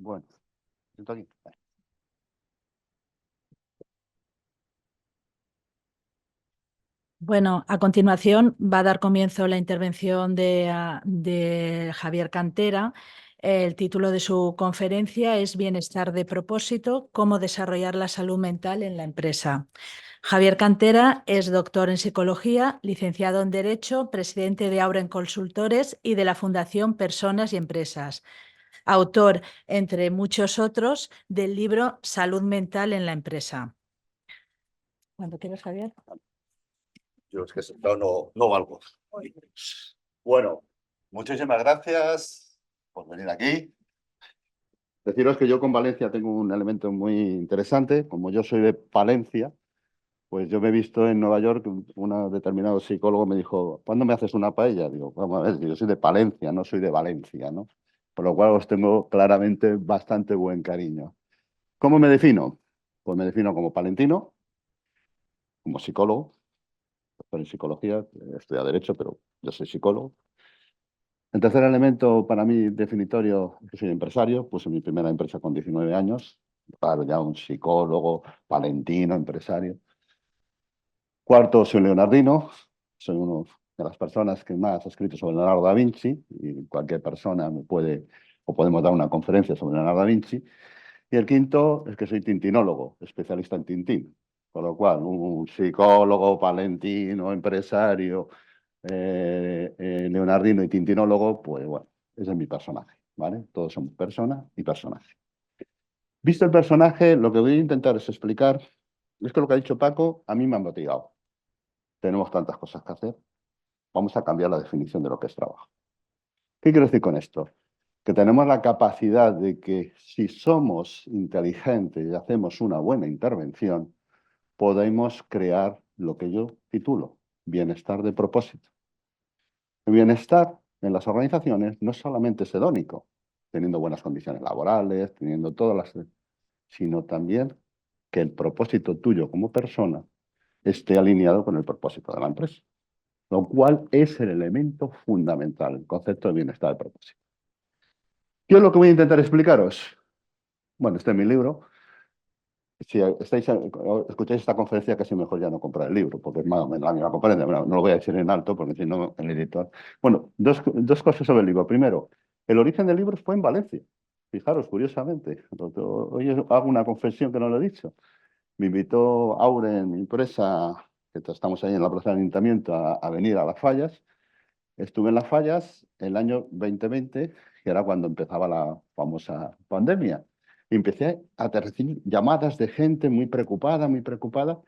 Bueno, siento aquí. Bueno, a continuación va a dar comienzo la intervención de Javier Cantera. El título de su conferencia es Bienestar de propósito, cómo desarrollar la salud mental en la empresa. Javier Cantera es doctor en psicología, licenciado en Derecho, presidente de Auren Consultores y de la Fundación Personas y Empresas. Autor, entre muchos otros, del libro Salud mental en la empresa. Cuando quieras, Javier. Yo es que no valgo. Bueno, muchísimas gracias por venir aquí. Deciros que yo con Valencia tengo un elemento muy interesante. Como yo soy de Palencia, pues yo me he visto en Nueva York, un determinado psicólogo me dijo, ¿cuándo me haces una paella? Digo, vamos a ver, yo soy de Palencia, no soy de Valencia, ¿no? Por lo cual os tengo claramente bastante buen cariño. ¿Cómo me defino? Pues me defino como palentino, como psicólogo, doctor en psicología, he estudiado Derecho, pero yo soy psicólogo. El tercer elemento para mí definitorio es que soy empresario, puse mi primera empresa con 19 años, claro, ya un psicólogo, palentino, empresario. Cuarto, soy leonardino, soy una de las personas que más ha escrito sobre Leonardo da Vinci, y cualquier persona me puede o podemos dar una conferencia sobre Leonardo da Vinci. Y el quinto es que soy tintinólogo, especialista en Tintín, con lo cual un psicólogo, palentino, empresario, leonardino y tintinólogo, pues bueno, ese es mi personaje, ¿vale? Todos somos persona y personaje. Visto el personaje, lo que voy a intentar es explicar, es que lo que ha dicho Paco a mí me ha motivado. Tenemos tantas cosas que hacer, vamos a cambiar la definición de lo que es trabajo. ¿Qué quiero decir con esto? Que tenemos la capacidad de que si somos inteligentes y hacemos una buena intervención, podemos crear lo que yo titulo bienestar de propósito. El bienestar en las organizaciones no solamente es hedónico, teniendo buenas condiciones laborales, teniendo todas las, sino también que el propósito tuyo como persona esté alineado con el propósito de la empresa, lo cual es el elemento fundamental, el concepto de bienestar de propósito. ¿Qué es lo que voy a intentar explicaros? Bueno, este es mi libro. Si escucháis esta conferencia, casi mejor ya no comprar el libro, porque es más o menos la misma conferencia. No lo voy a decir en alto, porque si no, el editor. Bueno, dos cosas sobre el libro. Primero, el origen del libro fue en Valencia. Fijaros, curiosamente. Hoy hago una confesión que no lo he dicho. Me invitó Auren, mi empresa, que estamos ahí en la plaza del Ayuntamiento, a venir a Las Fallas. Estuve en Las Fallas el año 2020, que era cuando empezaba la famosa pandemia. Y empecé a recibir llamadas de gente muy preocupada, muy preocupada.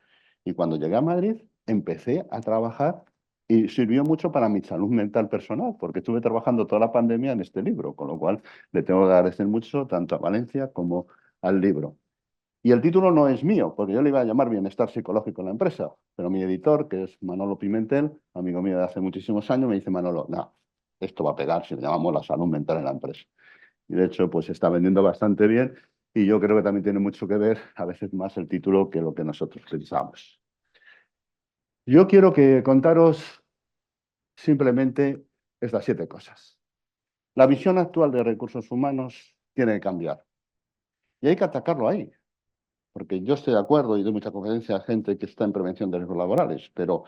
Y cuando llegué a Madrid, empecé a trabajar y sirvió mucho para mi salud mental personal, porque estuve trabajando toda la pandemia en este libro, con lo cual le tengo que agradecer mucho tanto a Valencia como al libro. Y el título no es mío, porque yo le iba a llamar Bienestar Psicológico en la empresa, pero mi editor, que es Manolo Pimentel, amigo mío de hace muchísimos años, me dice, Manolo, no, esto va a pegar si le llamamos la salud mental en la empresa. Y de hecho, pues está vendiendo bastante bien y yo creo que también tiene mucho que ver, a veces más el título que lo que nosotros pensamos. Yo quiero que contaros simplemente estas 7 cosas. La visión actual de recursos humanos tiene que cambiar y hay que atacarlo ahí. Porque yo estoy de acuerdo y doy mucha conferencia a gente que está en prevención de riesgos laborales, pero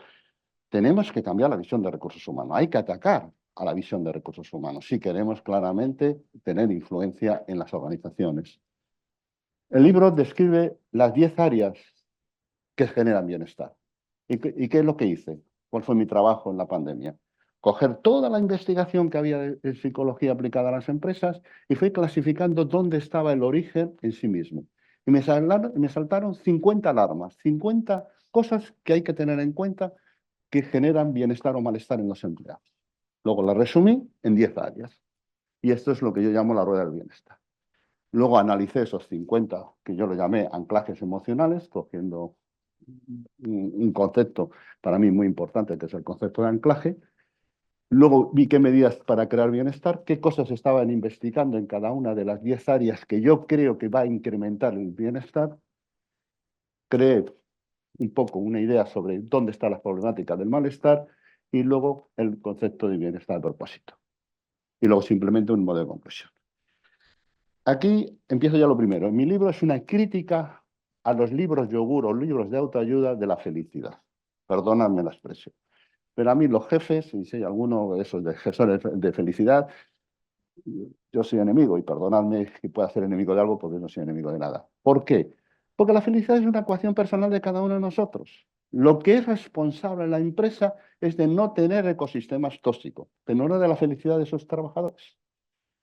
tenemos que cambiar la visión de recursos humanos. Hay que atacar a la visión de recursos humanos si queremos claramente tener influencia en las organizaciones. El libro describe las 10 áreas que generan bienestar. ¿Y qué es lo que hice? ¿Cuál fue mi trabajo en la pandemia? Coger toda la investigación que había de psicología aplicada a las empresas y fui clasificando dónde estaba el origen en sí mismo. Y me saltaron 50 alarmas, 50 cosas que hay que tener en cuenta que generan bienestar o malestar en los empleados. Luego las resumí en 10 áreas. Y esto es lo que yo llamo la rueda del bienestar. Luego analicé esos 50, que yo lo llamé anclajes emocionales, cogiendo un concepto para mí muy importante, que es el concepto de anclaje. Luego vi qué medidas para crear bienestar, qué cosas estaban investigando en cada una de las 10 áreas que yo creo que va a incrementar el bienestar. Creé un poco una idea sobre dónde está la problemática del malestar y luego el concepto de bienestar de propósito. Y luego simplemente un modo de conclusión. Aquí empiezo ya lo primero. Mi libro es una crítica a los libros yogur o libros de autoayuda de la felicidad. Perdóname la expresión. Pero a mí los jefes, y si hay alguno de esos de gestores de felicidad, yo soy enemigo, y perdonadme que pueda ser enemigo de algo porque no soy enemigo de nada. ¿Por qué? Porque la felicidad es una ecuación personal de cada uno de nosotros. Lo que es responsable en la empresa es de no tener ecosistemas tóxicos, pero no de la felicidad de sus trabajadores.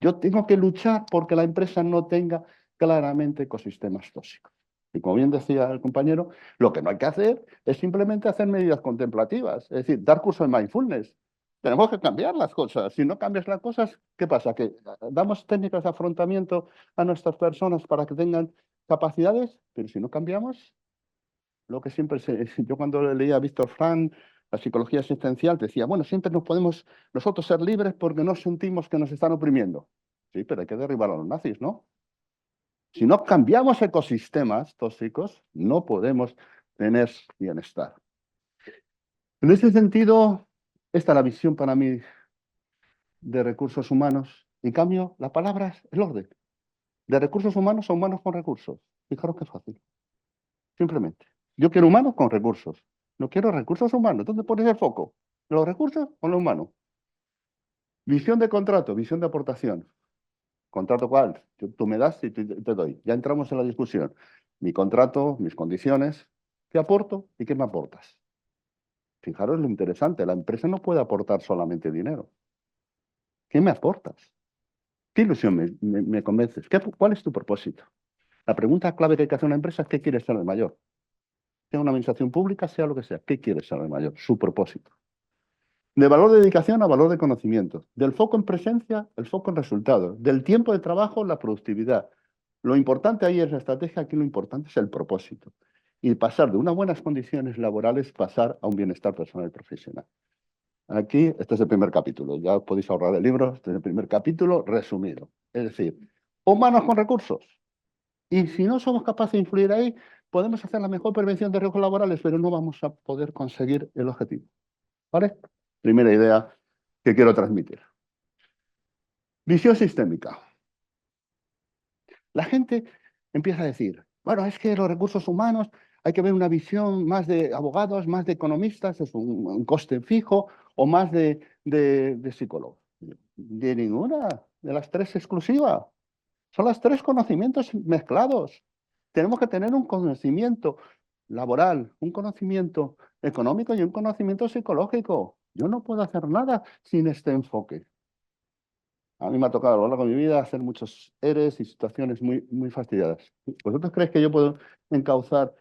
Yo tengo que luchar porque la empresa no tenga claramente ecosistemas tóxicos. Y como bien decía el compañero, lo que no hay que hacer es simplemente hacer medidas contemplativas, es decir, dar curso de mindfulness. Tenemos que cambiar las cosas. Si no cambias las cosas, ¿qué pasa? Que damos técnicas de afrontamiento a nuestras personas para que tengan capacidades, pero si no cambiamos, lo que siempre yo cuando leía a Víctor Frank, la psicología existencial, decía, bueno, siempre nos podemos nosotros ser libres porque no sentimos que nos están oprimiendo. Sí, pero hay que derribar a los nazis, ¿no? Si no cambiamos ecosistemas tóxicos, no podemos tener bienestar. En ese sentido, esta es la visión para mí de recursos humanos. En cambio, la palabra es el orden. De recursos humanos a humanos con recursos. Fijaros qué fácil. Simplemente. Yo quiero humanos con recursos. No quiero recursos humanos. ¿Dónde pones el foco? ¿Los recursos o lo humano? Visión de contrato, visión de aportación. ¿Contrato cuál? Tú me das y te doy. Ya entramos en la discusión. Mi contrato, mis condiciones, ¿qué aporto y qué me aportas? Fijaros lo interesante, la empresa no puede aportar solamente dinero. ¿Qué me aportas? ¿Qué ilusión me convences? ¿Cuál es tu propósito? La pregunta clave que hay que hacer a una empresa es ¿qué quieres ser de mayor? Sea una administración pública, sea lo que sea, ¿qué quieres ser de mayor? Su propósito. De valor de dedicación a valor de conocimiento. Del foco en presencia, el foco en resultados. Del tiempo de trabajo, la productividad. Lo importante ahí es la estrategia, aquí lo importante es el propósito. Y pasar de unas buenas condiciones laborales, pasar a un bienestar personal y profesional. Aquí, este es el primer capítulo. Ya os podéis ahorrar el libro. Este es el primer capítulo resumido. Es decir, humanos con recursos. Y si no somos capaces de influir ahí, podemos hacer la mejor prevención de riesgos laborales, pero no vamos a poder conseguir el objetivo. ¿Vale? Primera idea que quiero transmitir. Visión sistémica. La gente empieza a decir, bueno, es que los recursos humanos hay que ver una visión más de abogados, más de economistas, es un coste fijo, o más de psicólogos. De ninguna de las tres exclusivas. Son los tres conocimientos mezclados. Tenemos que tener un conocimiento laboral, un conocimiento económico y un conocimiento psicológico. Yo no puedo hacer nada sin este enfoque. A mí me ha tocado a lo largo de mi vida hacer muchos ERES y situaciones muy fastidiadas. ¿Vosotros creéis que yo puedo encauzar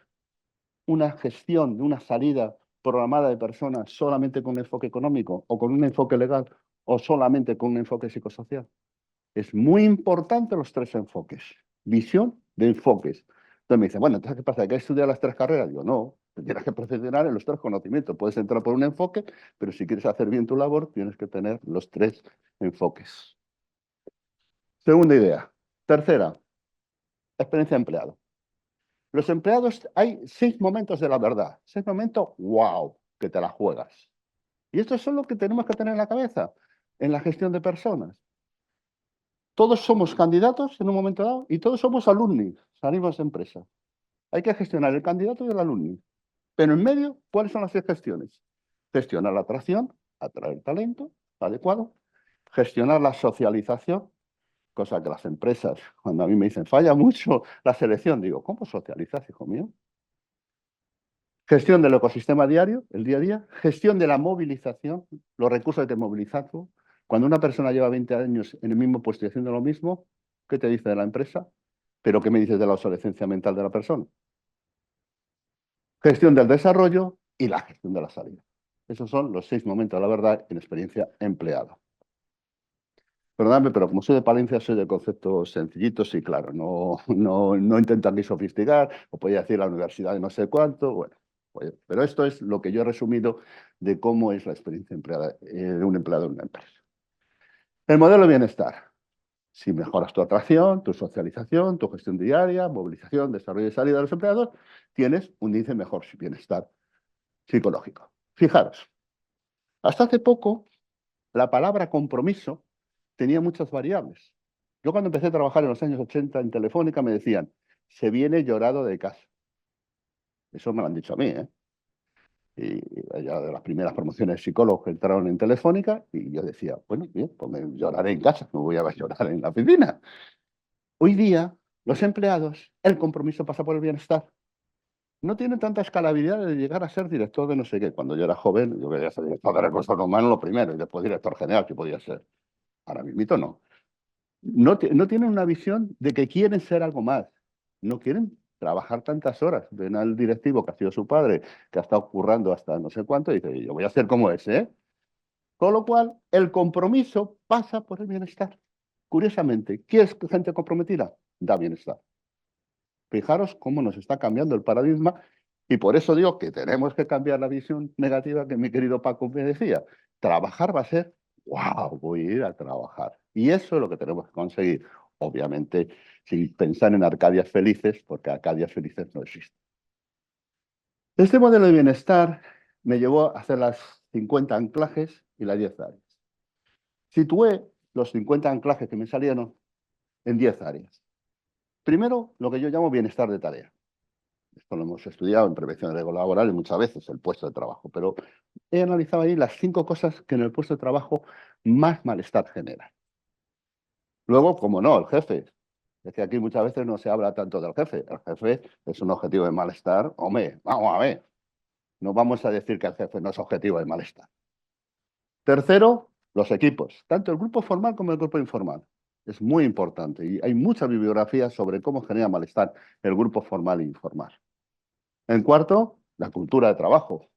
una gestión de una salida programada de personas solamente con un enfoque económico o con un enfoque legal o solamente con un enfoque psicosocial? Es muy importante los tres enfoques. Visión de enfoques. Entonces me dice, bueno, entonces ¿qué pasa? ¿Hay que estudiar las tres carreras? Digo, no, tienes que perfeccionar en los tres conocimientos. Puedes entrar por un enfoque, pero si quieres hacer bien tu labor, tienes que tener los tres enfoques. Segunda idea. Tercera, experiencia de empleado. Los empleados, hay 6 momentos de la verdad. 6 momentos, wow, que te la juegas. Y esto es lo que tenemos que tener en la cabeza en la gestión de personas. Todos somos candidatos en un momento dado y todos somos alumni, salimos de empresa. Hay que gestionar el candidato y el alumni. Pero en medio, ¿cuáles son las 6 gestiones? Gestionar la atracción, atraer talento adecuado. Gestionar la socialización, cosa que las empresas, cuando a mí me dicen, falla mucho la selección, digo, ¿cómo socializas, hijo mío? Gestión del ecosistema diario, el día a día. Gestión de la movilización, los recursos de movilizarlo. Cuando una persona lleva 20 años en el mismo puesto y haciendo lo mismo, ¿qué te dice de la empresa? ¿Pero qué me dices de la obsolescencia mental de la persona? Gestión del desarrollo y la gestión de la salida. Esos son los 6 momentos de la verdad en experiencia empleada. Perdóname, pero como soy de Palencia, soy de conceptos sencillitos y claro, no intentar ni sofisticar, o podría decir la universidad de no sé cuánto, bueno, pero esto es lo que yo he resumido de cómo es la experiencia empleada, de un empleado en una empresa. El modelo de bienestar. Si mejoras tu atracción, tu socialización, tu gestión diaria, movilización, desarrollo y salida de los empleados, tienes un índice mejor bienestar psicológico. Fijaros, hasta hace poco la palabra compromiso tenía muchas variables. Yo cuando empecé a trabajar en los años 80 en Telefónica me decían, se viene llorado de casa. Eso me lo han dicho a mí, ¿eh? Y ya de las primeras promociones de psicólogos que entraron en Telefónica, y yo decía, bueno, bien, pues me lloraré en casa, no voy a llorar en la oficina. Hoy día, los empleados, el compromiso pasa por el bienestar. No tienen tanta escalabilidad de llegar a ser director de no sé qué. Cuando yo era joven, yo quería ser director de recursos humanos lo primero, y después director general, que podía ser. Ahora mismo no. No tienen una visión de que quieren ser algo más. No quieren trabajar tantas horas. Ven al directivo que ha sido su padre, que ha estado currando hasta no sé cuánto, y dice, yo voy a ser como ese, ¿eh? Con lo cual, el compromiso pasa por el bienestar. Curiosamente, ¿qué es gente comprometida? Da bienestar. Fijaros cómo nos está cambiando el paradigma y por eso digo que tenemos que cambiar la visión negativa que mi querido Paco me decía. Trabajar va a ser, wow, voy a ir a trabajar. Y eso es lo que tenemos que conseguir. Obviamente, sin pensar en Arcadias felices, porque Arcadias felices no existen. Este modelo de bienestar me llevó a hacer las 50 anclajes y las 10 áreas. Situé los 50 anclajes que me salieron en 10 áreas. Primero, lo que yo llamo bienestar de tarea. Esto lo hemos estudiado en prevención de riesgos laborales muchas veces, el puesto de trabajo, pero he analizado ahí las 5 cosas que en el puesto de trabajo más malestar generan. Luego, como no, el jefe. Es que aquí muchas veces no se habla tanto del jefe. El jefe es un objetivo de malestar. Hombre, vamos a ver. No vamos a decir que el jefe no es objetivo de malestar. Tercero, los equipos, tanto el grupo formal como el grupo informal. Es muy importante y hay mucha bibliografía sobre cómo genera malestar el grupo formal e informal. En cuarto, la cultura de trabajo.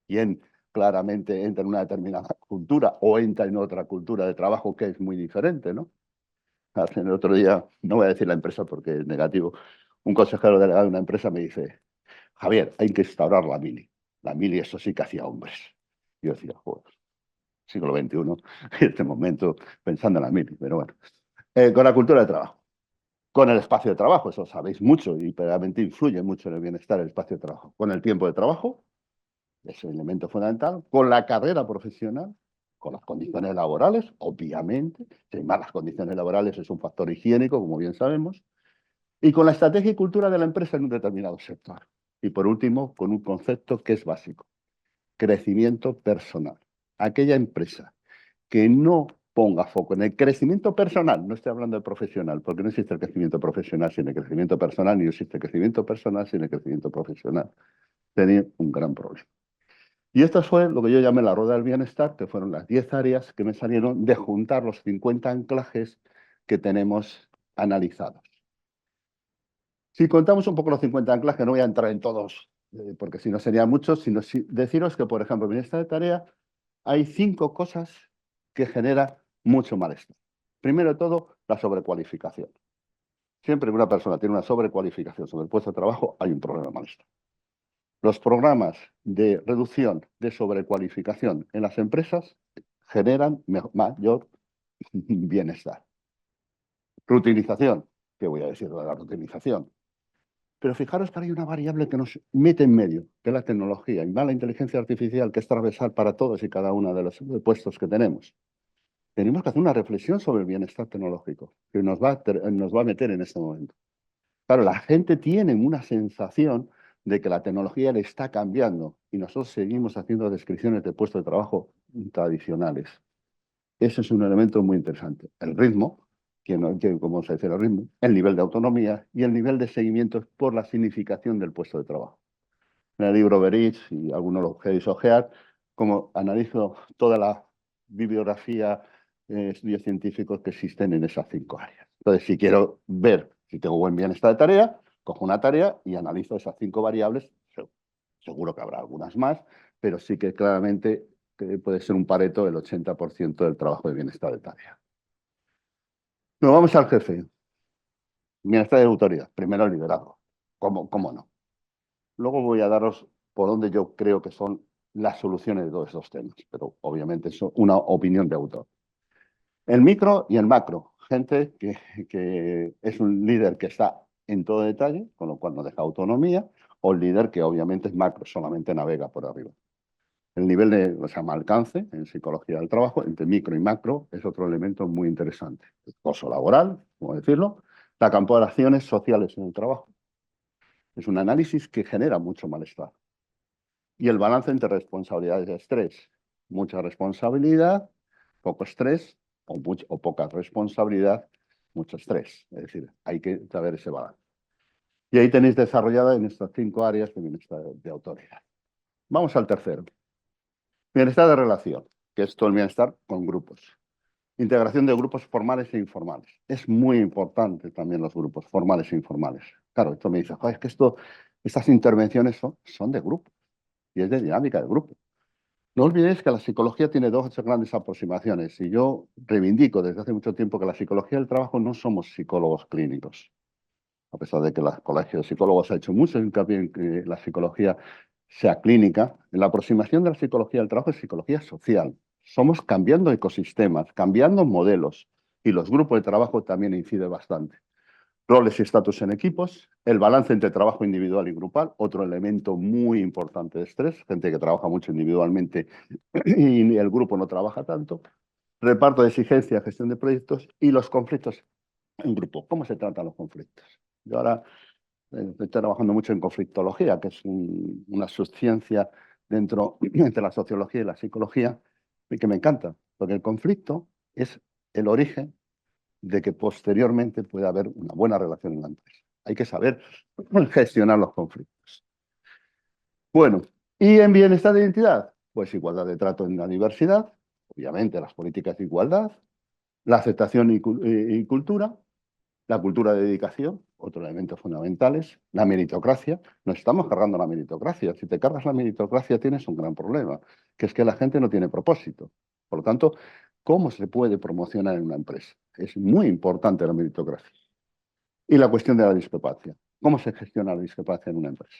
Quién claramente entra en una determinada cultura o entra en otra cultura de trabajo que es muy diferente, ¿no? El otro día, no voy a decir la empresa porque es negativo, un consejero delegado de una empresa me dice, Javier, hay que instaurar la mili. La mili, eso sí que hacía hombres. Y yo decía, joder, siglo XXI, en este momento pensando en la mili, pero bueno. Con la cultura de trabajo, con el espacio de trabajo, eso sabéis mucho y realmente influye mucho en el bienestar del espacio de trabajo. Con el tiempo de trabajo, es un elemento fundamental, con la carrera profesional, con las condiciones laborales, obviamente, si hay malas condiciones laborales es un factor higiénico, como bien sabemos, y con la estrategia y cultura de la empresa en un determinado sector. Y por último, con un concepto que es básico, crecimiento personal. Aquella empresa que no ponga foco en el crecimiento personal, no estoy hablando de profesional, porque no existe el crecimiento profesional sin el crecimiento personal, ni existe el crecimiento personal sin el crecimiento profesional. Tenía un gran problema. Y esto fue lo que yo llamé la rueda del bienestar, que fueron las 10 áreas que me salieron de juntar los 50 anclajes que tenemos analizados. Si contamos un poco los 50 anclajes, no voy a entrar en todos, porque si no serían muchos, sino deciros que, por ejemplo, en bienestar de tarea hay 5 cosas que generan mucho malestar. Primero de todo, la sobrecualificación. Siempre que una persona tiene una sobrecualificación sobre el puesto de trabajo, hay un problema de malestar. Los programas de reducción de sobrecualificación en las empresas generan mayor bienestar. Rutinización. ¿Qué voy a decir de la rutinización? Pero fijaros que hay una variable que nos mete en medio, que es la tecnología, y más la inteligencia artificial, que es transversal para todos y cada uno de los puestos que tenemos. Tenemos que hacer una reflexión sobre el bienestar tecnológico, que nos va a meter en este momento. Claro, la gente tiene una sensación de que la tecnología le está cambiando y nosotros seguimos haciendo descripciones de puestos de trabajo tradicionales. Ese es un elemento muy interesante. El ritmo, ¿cómo se dice el ritmo? El nivel de autonomía y el nivel de seguimiento por la significación del puesto de trabajo. En el libro Berich, y algunos lo queréis ojear, como analizo toda la bibliografía, estudios científicos que existen en esas 5 áreas. Entonces, si quiero ver si tengo buen bienestar de tarea, cojo una tarea y analizo esas 5 variables. Seguro que habrá algunas más, pero sí que claramente puede ser un Pareto el 80% del trabajo de bienestar de tarea. Nos vamos al jefe. Bienestar de autoridad. Primero el liderazgo. ¿Cómo no? Luego voy a daros por dónde yo creo que son las soluciones de todos estos temas, pero obviamente es una opinión de autor. El micro y el macro. Gente que es un líder que está en todo detalle, con lo cual no deja autonomía, o el líder que obviamente es macro, solamente navega por arriba. El nivel de, o sea, alcance en psicología del trabajo, entre micro y macro, es otro elemento muy interesante. El acoso laboral, como decirlo, la campanaciones sociales en el trabajo. Es un análisis que genera mucho malestar. Y el balance entre responsabilidades y estrés. Mucha responsabilidad, poco estrés, o poca responsabilidad, mucho estrés. Es decir, hay que saber ese balance. Y ahí tenéis desarrollada en estas 5 áreas de bienestar de autoridad. Vamos al tercero. Bienestar de relación, que es todo el bienestar con grupos. Integración de grupos formales e informales. Es muy importante también los grupos formales e informales. Claro, esto me dice, es que estas intervenciones son de grupo y es de dinámica de grupo. No olvidéis que la psicología tiene 2 grandes aproximaciones y yo reivindico desde hace mucho tiempo que la psicología del trabajo no somos psicólogos clínicos. A pesar de que el Colegio de Psicólogos ha hecho mucho hincapié en que la psicología sea clínica, la aproximación de la psicología del trabajo es psicología social. Somos cambiando ecosistemas, cambiando modelos y los grupos de trabajo también inciden bastante. Roles y estatus en equipos, el balance entre trabajo individual y grupal, otro elemento muy importante de estrés, gente que trabaja mucho individualmente y el grupo no trabaja tanto, reparto de exigencia, gestión de proyectos y los conflictos en grupo. ¿Cómo se tratan los conflictos? Yo ahora estoy trabajando mucho en conflictología, que es una subciencia entre la sociología y la psicología, y que me encanta, porque el conflicto es el origen de que posteriormente pueda haber una buena relación en la empresa. Hay que saber gestionar los conflictos. Bueno, ¿y en bienestar de identidad? Pues igualdad de trato en la diversidad, obviamente las políticas de igualdad, la aceptación y cultura, la cultura de dedicación, otros elementos fundamentales, la meritocracia. Nos estamos cargando la meritocracia. Si te cargas la meritocracia tienes un gran problema, que es que la gente no tiene propósito. Por lo tanto, ¿cómo se puede promocionar en una empresa? Es muy importante la meritocracia. Y la cuestión de la discrepancia. ¿Cómo se gestiona la discrepancia en una empresa?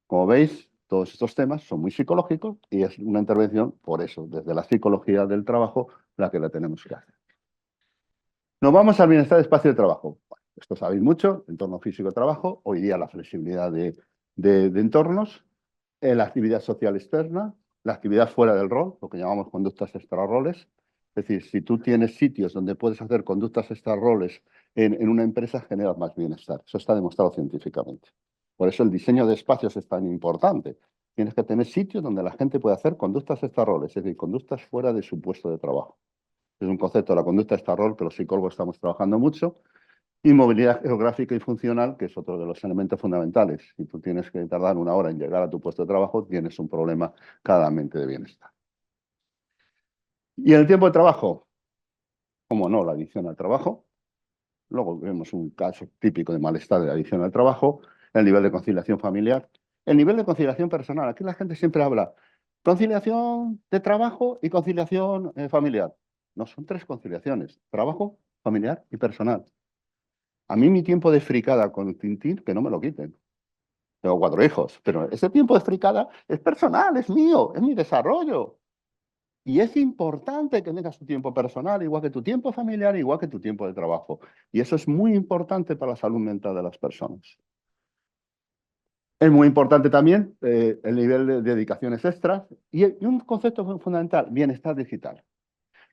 Como veis, todos estos temas son muy psicológicos y es una intervención, por eso, desde la psicología del trabajo, la que la tenemos que hacer. Nos vamos al bienestar de espacio de trabajo. Bueno, esto sabéis mucho, entorno físico de trabajo, hoy día la flexibilidad de entornos, la actividad social externa, la actividad fuera del rol, lo que llamamos conductas extrarroles. Es decir, si tú tienes sitios donde puedes hacer conductas extrarroles en una empresa, generas más bienestar. Eso está demostrado científicamente. Por eso el diseño de espacios es tan importante. Tienes que tener sitios donde la gente pueda hacer conductas extrarroles, es decir, conductas fuera de su puesto de trabajo. Es un concepto de la conducta extrarrol que los psicólogos estamos trabajando mucho. Y movilidad geográfica y funcional, que es otro de los elementos fundamentales. Si tú tienes que tardar 1 hora en llegar a tu puesto de trabajo, tienes un problema claramente de bienestar. Y en el tiempo de trabajo, como no, la adicción al trabajo. Luego vemos un caso típico de malestar de adicción al trabajo, el nivel de conciliación familiar, el nivel de conciliación personal. Aquí la gente siempre habla conciliación de trabajo y conciliación familiar. No, son 3 conciliaciones, trabajo, familiar y personal. A mí mi tiempo de fricada con Tintín, que no me lo quiten. Tengo 4 hijos, pero ese tiempo de fricada es personal, es mío, es mi desarrollo. Y es importante que tengas tu tiempo personal, igual que tu tiempo familiar, igual que tu tiempo de trabajo. Y eso es muy importante para la salud mental de las personas. Es muy importante también el nivel de dedicaciones extras y un concepto fundamental, bienestar digital.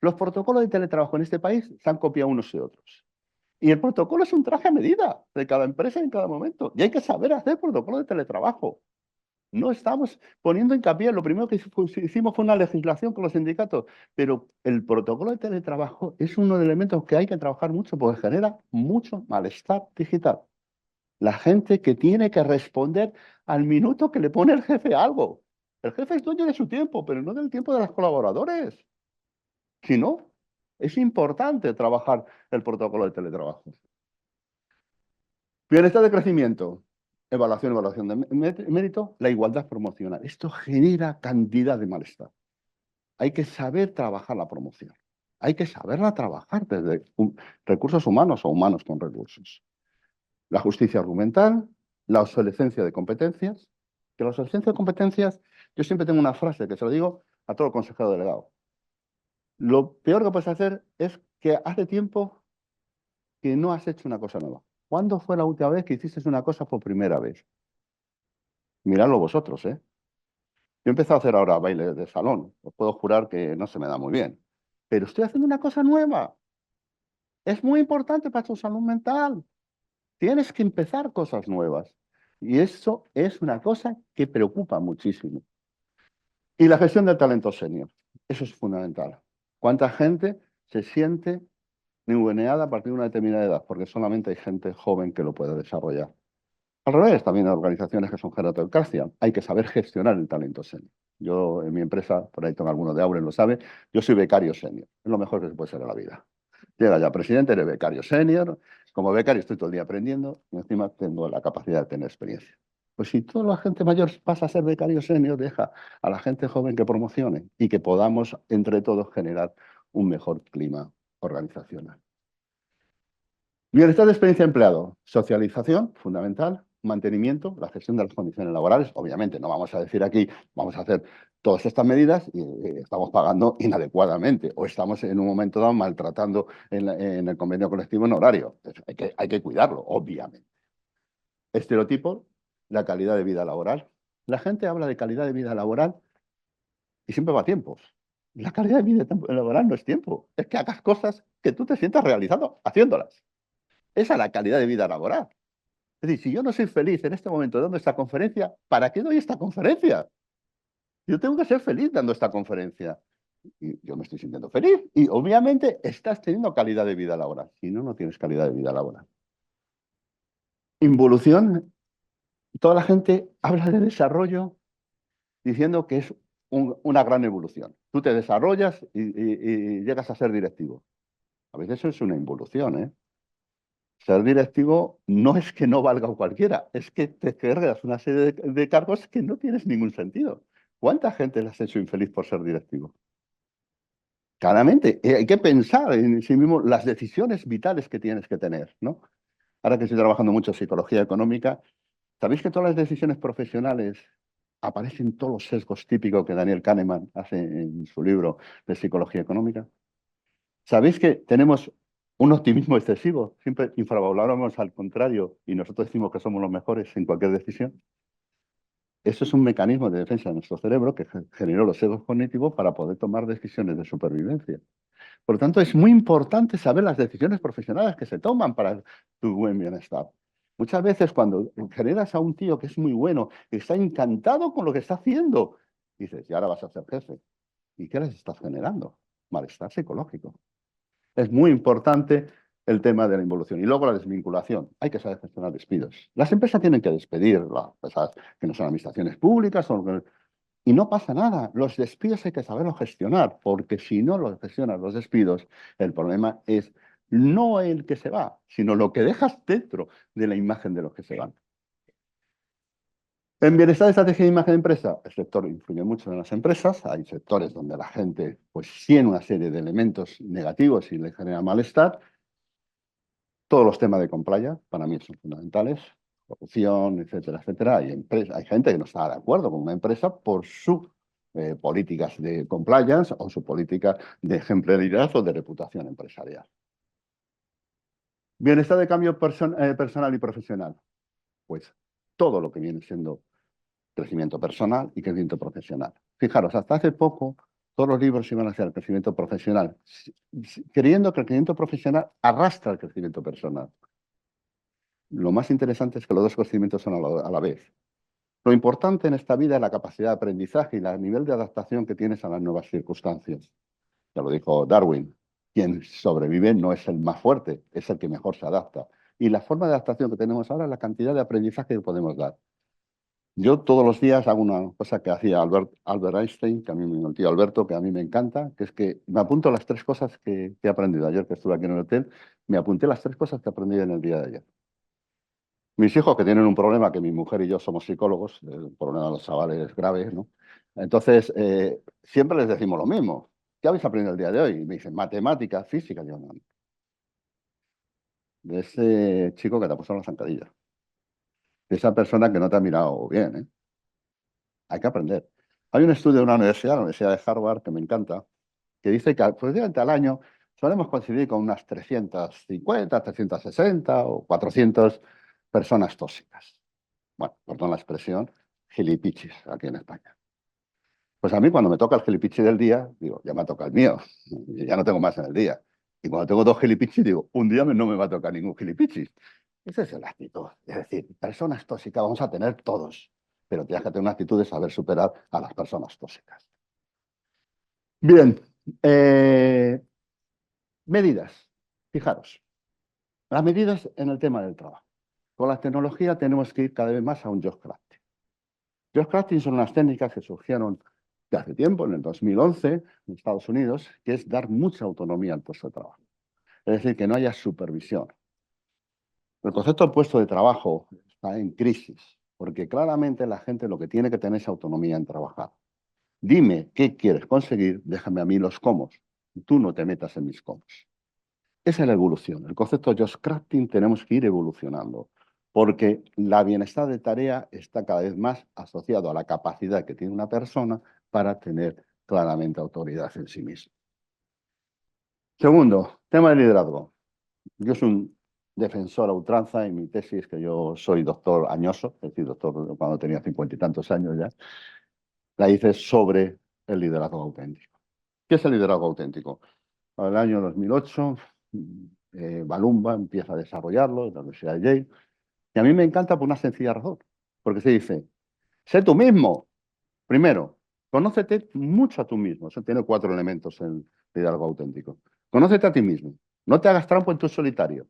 Los protocolos de teletrabajo en este país se han copiado unos y otros. Y el protocolo es un traje a medida de cada empresa en cada momento. Y hay que saber hacer protocolo de teletrabajo. No estamos poniendo hincapié. Lo primero que hicimos fue una legislación con los sindicatos. Pero el protocolo de teletrabajo es uno de los elementos que hay que trabajar mucho porque genera mucho malestar digital. La gente que tiene que responder al minuto que le pone el jefe algo. El jefe es dueño de su tiempo, pero no del tiempo de los colaboradores. Si no, es importante trabajar el protocolo de teletrabajo. Bienestar de crecimiento, evaluación de mérito, la igualdad promocional. Esto genera cantidad de malestar. Hay que saber trabajar la promoción. Hay que saberla trabajar desde recursos humanos o humanos con recursos. La justicia argumental, la obsolescencia de competencias. Que la obsolescencia de competencias, yo siempre tengo una frase que se lo digo a todo consejero delegado. Lo peor que puedes hacer es que hace tiempo que no has hecho una cosa nueva. ¿Cuándo fue la última vez que hiciste una cosa por primera vez? Miradlo vosotros, ¿eh? Yo he empezado a hacer ahora baile de salón. Os puedo jurar que no se me da muy bien. Pero estoy haciendo una cosa nueva. Es muy importante para tu salud mental. Tienes que empezar cosas nuevas. Y eso es una cosa que preocupa muchísimo. Y la gestión del talento senior. Eso es fundamental. ¿Cuánta gente se siente ninguneada a partir de una determinada edad? Porque solamente hay gente joven que lo puede desarrollar. Al revés, también hay organizaciones que son gerontocracia. Hay que saber gestionar el talento senior. Yo en mi empresa, por ahí tengo alguno de Auren, lo sabe, yo soy becario senior. Es lo mejor que se puede ser en la vida. Llega ya presidente, eres becario senior. Como becario estoy todo el día aprendiendo y encima tengo la capacidad de tener experiencia. Pues si toda la gente mayor pasa a ser becario senior, deja a la gente joven que promocione y que podamos entre todos generar un mejor clima organizacional. Bienestar de experiencia de empleado, socialización, fundamental, mantenimiento, la gestión de las condiciones laborales. Obviamente, no vamos a decir aquí, vamos a hacer todas estas medidas y estamos pagando inadecuadamente o estamos en un momento dado maltratando en el convenio colectivo en horario. Hay que cuidarlo, obviamente. Estereotipos, la calidad de vida laboral. La gente habla de calidad de vida laboral y siempre va a tiempos. La calidad de vida laboral no es tiempo, es que hagas cosas que tú te sientas realizado haciéndolas. Esa es la calidad de vida laboral. Es decir, si yo no soy feliz en este momento dando esta conferencia, ¿para qué doy esta conferencia? Yo tengo que ser feliz dando esta conferencia. Y yo me estoy sintiendo feliz. Y obviamente estás teniendo calidad de vida laboral. Si no, no tienes calidad de vida laboral. Involución. Toda la gente habla de desarrollo diciendo que es una gran evolución. Tú te desarrollas y llegas a ser directivo. A veces eso es una involución, ¿eh? Ser directivo no es que no valga cualquiera, es que te cargas una serie de cargos que no tienes ningún sentido. ¿Cuánta gente le has hecho infeliz por ser directivo? Claramente, hay que pensar en sí mismo las decisiones vitales que tienes que tener, ¿no? Ahora que estoy trabajando mucho en psicología económica, ¿sabéis que todas las decisiones profesionales aparecen todos los sesgos típicos que Daniel Kahneman hace en su libro de psicología económica? ¿Sabéis que tenemos un optimismo excesivo? Siempre infravaloramos al contrario y nosotros decimos que somos los mejores en cualquier decisión. Eso es un mecanismo de defensa de nuestro cerebro que generó los sesgos cognitivos para poder tomar decisiones de supervivencia. Por lo tanto, es muy importante saber las decisiones profesionales que se toman para tu buen bienestar. Muchas veces cuando generas a un tío que es muy bueno, que está encantado con lo que está haciendo, dices, y ahora vas a ser jefe. ¿Y qué les estás generando? Malestar psicológico. Es muy importante el tema de la involución. Y luego la desvinculación. Hay que saber gestionar despidos. Las empresas tienen que despedir, las empresas que no son administraciones públicas, y no pasa nada. Los despidos hay que saberlos gestionar, porque si no los gestionas los despidos, el problema es no el que se va, sino lo que dejas dentro de la imagen de los que se van. En bienestar de estrategia de imagen de empresa, el sector influye mucho en las empresas. Hay sectores donde la gente pues tiene una serie de elementos negativos y le genera malestar. Todos los temas de compliance para mí son fundamentales, corrupción, etcétera, etcétera. Hay gente que no está de acuerdo con una empresa por sus políticas de compliance o su política de ejemplaridad o de reputación empresarial. Bienestar de cambio personal y profesional. Pues todo lo que viene siendo crecimiento personal y crecimiento profesional. Fijaros, hasta hace poco todos los libros iban hacia el crecimiento profesional, creyendo que el crecimiento profesional arrastra el crecimiento personal. Lo más interesante es que los dos crecimientos son a la vez. Lo importante en esta vida es la capacidad de aprendizaje y el nivel de adaptación que tienes a las nuevas circunstancias. Ya lo dijo Darwin, quien sobrevive no es el más fuerte, es el que mejor se adapta. Y la forma de adaptación que tenemos ahora es la cantidad de aprendizaje que podemos dar. Yo todos los días hago una cosa que hacía Albert Einstein, que a mí, el tío Alberto, que a mí me encanta, que es que me apunto las 3 cosas que he aprendido. Ayer que estuve aquí en el hotel, me apunté las 3 cosas que aprendí en el día de ayer. Mis hijos que tienen un problema, que mi mujer y yo somos psicólogos, el problema de los chavales es grave, ¿no? Entonces, siempre les decimos lo mismo. ¿Qué habéis aprendido el día de hoy? Y me dicen, matemáticas, física. Yo no. De ese chico que te ha puesto en la zancadilla. De esa persona que no te ha mirado bien, ¿eh? Hay que aprender. Hay un estudio de una universidad, la Universidad de Harvard, que me encanta, que dice que aproximadamente al año solemos coincidir con unas 350, 360 o 400 personas tóxicas. Bueno, perdón la expresión, gilipichis aquí en España. Pues a mí cuando me toca el gilipichi del día, digo, ya me ha tocado el mío, ya no tengo más en el día. Y cuando tengo 2 gilipichis, digo, un día no me va a tocar ningún gilipichis. Esa es la actitud. Es decir, personas tóxicas vamos a tener todos, pero tienes que tener una actitud de saber superar a las personas tóxicas. Bien, medidas. Fijaros, las medidas en el tema del trabajo. Con la tecnología tenemos que ir cada vez más a un job crafting. Job crafting son unas técnicas que surgieron de hace tiempo, en el 2011, en Estados Unidos, que es dar mucha autonomía al puesto de trabajo. Es decir, que no haya supervisión. El concepto del puesto de trabajo está en crisis, porque claramente la gente lo que tiene que tener es autonomía en trabajar. Dime qué quieres conseguir, déjame a mí los cómo. Tú no te metas en mis cómo. Esa es la evolución. El concepto de job crafting tenemos que ir evolucionando, porque la bienestar de tarea está cada vez más asociado a la capacidad que tiene una persona para tener claramente autoridad en sí misma. Segundo, tema de liderazgo. Yo soy un defensor a ultranza en mi tesis, que yo soy doctor añoso, es decir, doctor cuando tenía 50 y tantos años ya, la hice sobre el liderazgo auténtico. ¿Qué es el liderazgo auténtico? En el año 2008, Balumba empieza a desarrollarlo en la Universidad de Yale, y a mí me encanta por una sencilla razón, porque se dice, sé tú mismo. Primero, conócete mucho a tú mismo. Eso tiene 4 elementos en liderazgo auténtico. Conócete a ti mismo. No te hagas trampa en tu solitario.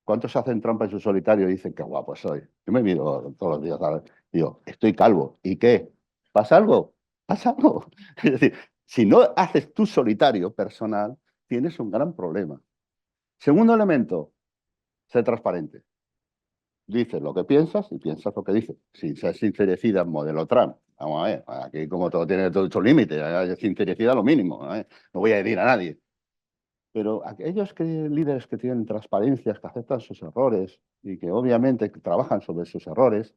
¿Cuántos hacen trampa en su solitario y dicen qué guapo soy? Yo me miro todos los días, ¿sabes? Digo, estoy calvo. ¿Y qué? ¿Pasa algo? ¿Pasa algo? Es decir, si no haces tu solitario personal, tienes un gran problema. Segundo elemento, sé transparente. Dices lo que piensas y piensas lo que dices. Sin ser sincericida, modelo Trump. Vamos a ver, aquí como todo tiene todo su límite, sincericida lo mínimo, ¿eh? No voy a decir a nadie. Pero aquellos líderes que tienen transparencias, que aceptan sus errores y que obviamente trabajan sobre sus errores,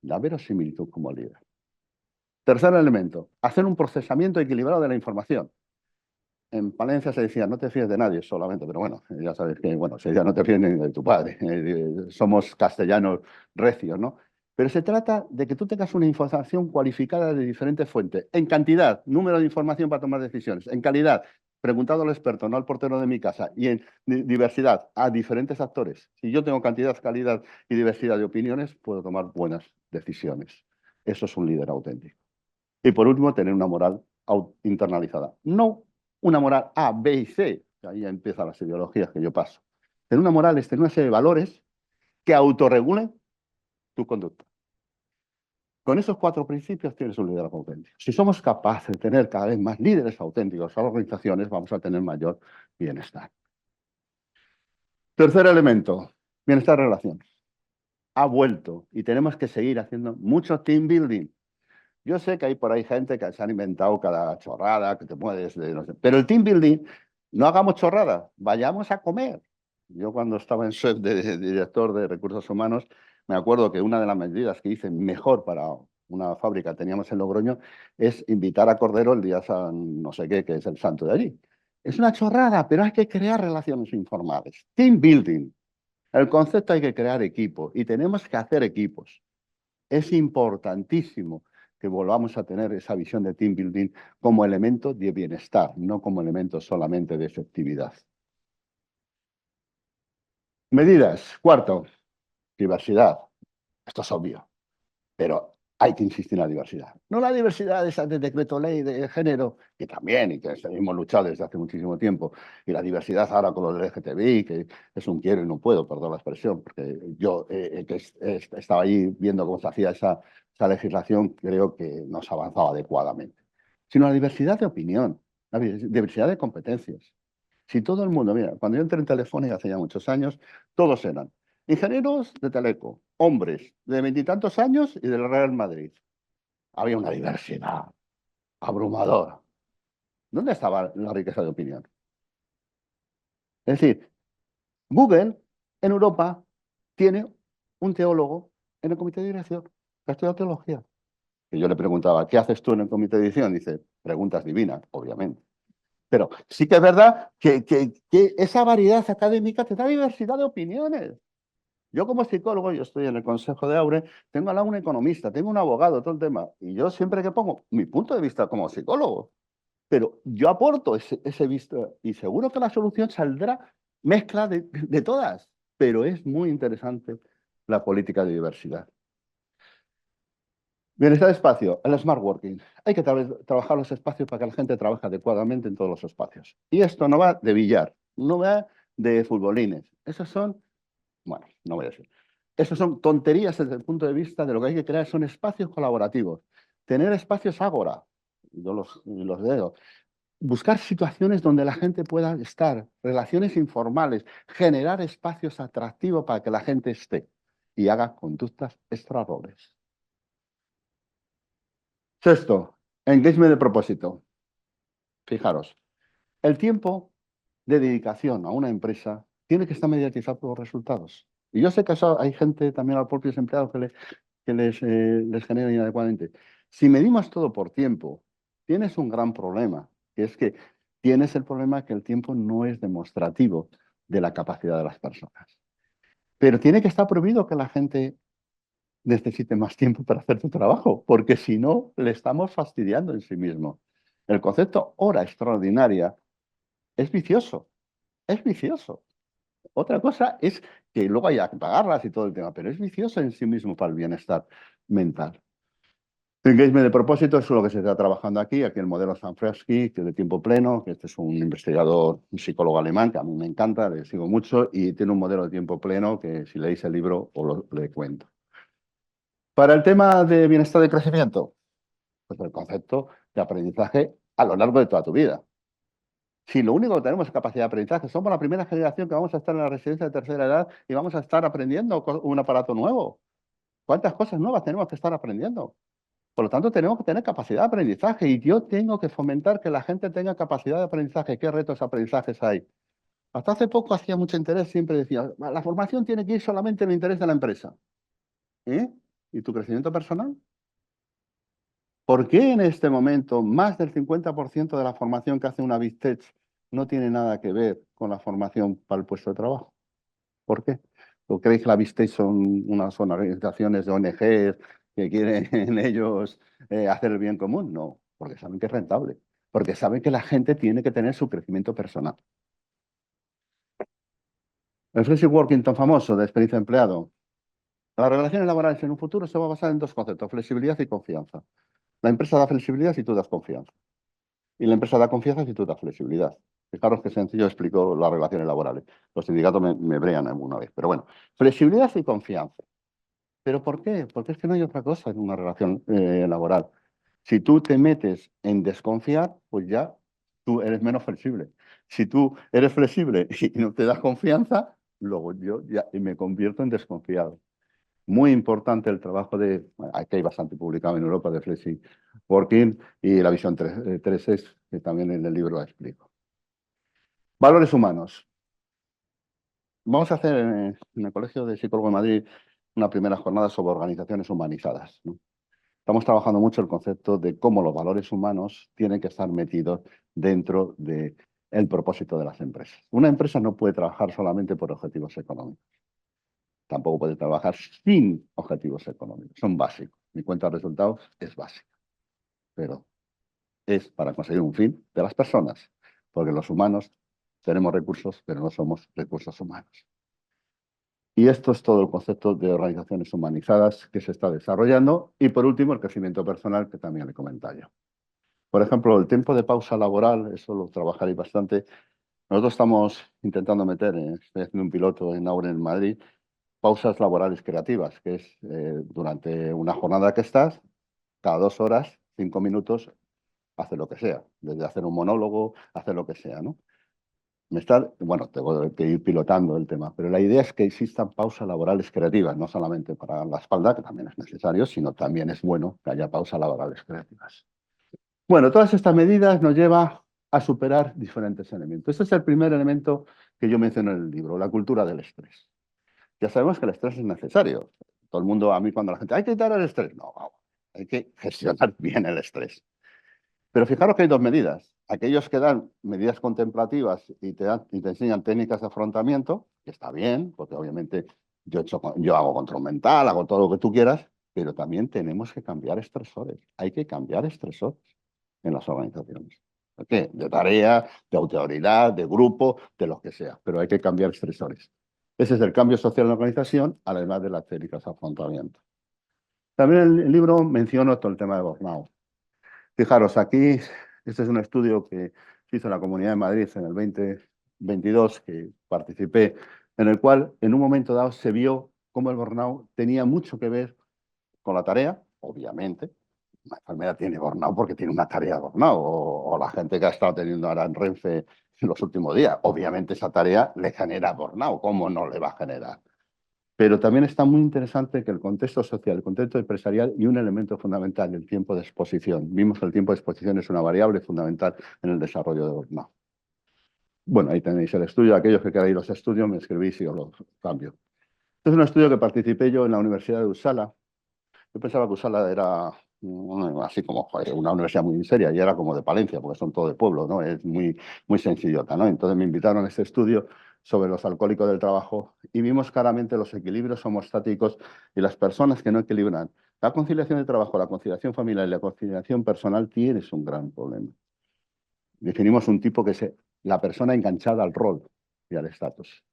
da verosimilitud como líder. Tercer elemento, hacer un procesamiento equilibrado de la información. En Palencia se decía, no te fíes de nadie solamente, pero bueno, ya sabes que, bueno, se decía, no te fíes ni de tu padre. Somos castellanos recios, ¿no? Pero se trata de que tú tengas una información cualificada de diferentes fuentes, en cantidad, número de información para tomar decisiones, en calidad, preguntado al experto, no al portero de mi casa, y en diversidad, a diferentes actores. Si yo tengo cantidad, calidad y diversidad de opiniones, puedo tomar buenas decisiones. Eso es un líder auténtico. Y por último, tener una moral internalizada. No una moral A, B y C, que ahí ya empiezan las ideologías que yo paso. Tener una moral es tener una serie de valores que autorregulen tu conducta. Con esos 4 principios tienes un liderazgo auténtico. Si somos capaces de tener cada vez más líderes auténticos a las organizaciones, vamos a tener mayor bienestar. Tercer elemento, bienestar de relaciones. Ha vuelto y tenemos que seguir haciendo mucho team building. Yo sé que hay por ahí gente que se han inventado cada chorrada, que te puedes... No sé. Pero el team building, no hagamos chorrada, vayamos a comer. Yo cuando estaba en SEF de director de recursos humanos, me acuerdo que una de las medidas que hice mejor para una fábrica que teníamos en Logroño es invitar a Cordero el día San no sé qué, que es el santo de allí. Es una chorrada, pero hay que crear relaciones informales. Team building. El concepto hay que crear equipo y tenemos que hacer equipos. Es importantísimo que volvamos a tener esa visión de team building como elemento de bienestar, no como elemento solamente de efectividad. Medidas. Cuarto, diversidad. Esto es obvio, pero hay que insistir en la diversidad. No la diversidad esa de decreto ley de género, que también, y que hemos luchado desde hace muchísimo tiempo, y la diversidad ahora con los LGTBI, que es un quiero y no puedo, perdón la expresión, porque yo que estaba allí viendo cómo se hacía esa legislación, creo que no se avanzaba adecuadamente. Sino la diversidad de opinión, la diversidad de competencias. Si todo el mundo, mira, cuando yo entré en Telefónica hace ya muchos años, todos eran ingenieros de Teleco, hombres de 20 y tantos años y del Real Madrid. Había una diversidad abrumadora. ¿Dónde estaba la riqueza de opinión? Es decir, Google en Europa tiene un teólogo en el comité de dirección que ha estudiado teología. Y yo le preguntaba, ¿qué haces tú en el comité de dirección? Dice, preguntas divinas, obviamente. Pero sí que es verdad que esa variedad académica te da diversidad de opiniones. Yo como psicólogo, yo estoy en el Consejo de Aure, tengo al lado un economista, tengo un abogado, todo el tema. Y yo siempre que pongo mi punto de vista como psicólogo, pero yo aporto ese visto y seguro que la solución saldrá mezcla de todas. Pero es muy interesante la política de diversidad. Bienestar de espacio, el smart working. Hay que trabajar los espacios para que la gente trabaje adecuadamente en todos los espacios. Y esto no va de billar, no va de futbolines. Esos son, bueno, no voy a decir. Esos son tonterías desde el punto de vista de lo que hay que crear, son espacios colaborativos. Tener espacios ágora, yo los dedo. Buscar situaciones donde la gente pueda estar, relaciones informales, generar espacios atractivos para que la gente esté y haga conductas extrarroles. Sexto, engagement de propósito. Fijaros, el tiempo de dedicación a una empresa tiene que estar mediatizado por los resultados. Y yo sé que eso hay gente, también a los propios empleados, que les genera inadecuadamente. Si medimos todo por tiempo, tienes un gran problema, que es que tienes el problema que el tiempo no es demostrativo de la capacidad de las personas. Pero tiene que estar prohibido que la gente necesite más tiempo para hacer tu trabajo, porque si no, le estamos fastidiando en sí mismo. El concepto hora extraordinaria es vicioso, es vicioso. Otra cosa es que luego haya que pagarlas y todo el tema, pero es vicioso en sí mismo para el bienestar mental. Engagement de propósito es lo que se está trabajando aquí el modelo Sanfrecki, que es de tiempo pleno, que este es un investigador, un psicólogo alemán, que a mí me encanta, le sigo mucho, y tiene un modelo de tiempo pleno que si leéis el libro os le cuento. Para el tema de bienestar y crecimiento, pues el concepto de aprendizaje a lo largo de toda tu vida. Si lo único que tenemos es capacidad de aprendizaje, somos la primera generación que vamos a estar en la residencia de tercera edad y vamos a estar aprendiendo un aparato nuevo. ¿Cuántas cosas nuevas tenemos que estar aprendiendo? Por lo tanto, tenemos que tener capacidad de aprendizaje y yo tengo que fomentar que la gente tenga capacidad de aprendizaje. ¿Qué retos de aprendizajes hay? Hasta hace poco hacía mucho interés, siempre decía, la formación tiene que ir solamente en el interés de la empresa. ¿Eh? ¿Y tu crecimiento personal? ¿Por qué en este momento más del 50% de la formación que hace una Big Tech no tiene nada que ver con la formación para el puesto de trabajo? ¿Por qué? ¿O creéis que la Big Tech son organizaciones de ONGs que quieren ellos hacer el bien común? No, porque saben que es rentable, porque saben que la gente tiene que tener su crecimiento personal. El Flexi Working tan famoso de experiencia de empleado. Las relaciones laborales en un futuro se va a basar en dos conceptos, flexibilidad y confianza. La empresa da flexibilidad si tú das confianza. Y la empresa da confianza si tú das flexibilidad. Fijaros qué sencillo explico las relaciones laborales. Los sindicatos me brean alguna vez. Pero bueno, flexibilidad y confianza. ¿Pero por qué? Porque es que no hay otra cosa en una relación laboral. Si tú te metes en desconfiar, pues ya tú eres menos flexible. Si tú eres flexible y no te das confianza, luego yo ya me convierto en desconfiado. Muy importante el trabajo bueno, aquí hay bastante publicado en Europa de Flexi Working y la visión 3S, que también en el libro la explico. Valores humanos. Vamos a hacer en el Colegio de Psicólogos de Madrid una primera jornada sobre organizaciones humanizadas, ¿no? Estamos trabajando mucho el concepto de cómo los valores humanos tienen que estar metidos dentro del propósito de las empresas. Una empresa no puede trabajar solamente por objetivos económicos. Tampoco puede trabajar sin objetivos económicos. Son básicos. Mi cuenta de resultados es básica, pero es para conseguir un fin de las personas, porque los humanos tenemos recursos, pero no somos recursos humanos. Y esto es todo el concepto de organizaciones humanizadas que se está desarrollando. Y por último, el crecimiento personal, que también le comentaba yo. Por ejemplo, el tiempo de pausa laboral, eso lo trabajaréis bastante. Nosotros estamos intentando meter, estoy haciendo un piloto en Aure en Madrid, pausas laborales creativas, que es durante una jornada que estás, cada 2 horas, 5 minutos, hace lo que sea, desde hacer un monólogo, hacer lo que sea, ¿no? Bueno, tengo que ir pilotando el tema, pero la idea es que existan pausas laborales creativas, no solamente para la espalda, que también es necesario, sino también es bueno que haya pausas laborales creativas. Bueno, todas estas medidas nos llevan a superar diferentes elementos. Este es el primer elemento que yo menciono en el libro, la cultura del estrés. Ya sabemos que el estrés es necesario. Todo el mundo, a mí cuando la gente, hay que quitar el estrés. No, vamos, hay que gestionar bien el estrés. Pero fijaros que hay dos medidas. Aquellos que dan medidas contemplativas y te enseñan técnicas de afrontamiento, que está bien, porque obviamente Yo hago control mental, hago todo lo que tú quieras, pero también tenemos que cambiar estresores. Hay que cambiar estresores en las organizaciones. ¿De qué? De tarea, de autoridad, de grupo, de lo que sea, pero hay que cambiar estresores. Ese es el cambio social en la organización, además de las técnicas de afrontamiento. También en el libro menciono todo el tema de burnout. Fijaros, aquí, este es un estudio que se hizo en la Comunidad de Madrid en el 2022, que participé, en el cual en un momento dado se vio cómo el burnout tenía mucho que ver con la tarea, obviamente. Una enfermedad tiene burnout porque tiene una tarea de burnout, o la gente que ha estado teniendo ahora en Renfe en los últimos días. Obviamente esa tarea le genera burnout, ¿cómo no le va a generar? Pero también está muy interesante que el contexto social, el contexto empresarial y un elemento fundamental, el tiempo de exposición. Vimos que el tiempo de exposición es una variable fundamental en el desarrollo de burnout. Bueno, ahí tenéis el estudio. Aquellos que queráis los estudios, me escribís y os los cambio. Este es un estudio que participé yo en la Universidad de Uppsala. Yo pensaba que Uppsala era así como joder, una universidad muy seria y era como de Palencia, porque son todo de pueblo, ¿no? Es muy, muy sencillota, ¿no? Entonces me invitaron a este estudio sobre los alcohólicos del trabajo y vimos claramente los equilibrios homostáticos y las personas que no equilibran. La conciliación de trabajo, la conciliación familiar y la conciliación personal tienes un gran problema. Definimos un tipo que es la persona enganchada al rol y al estatus.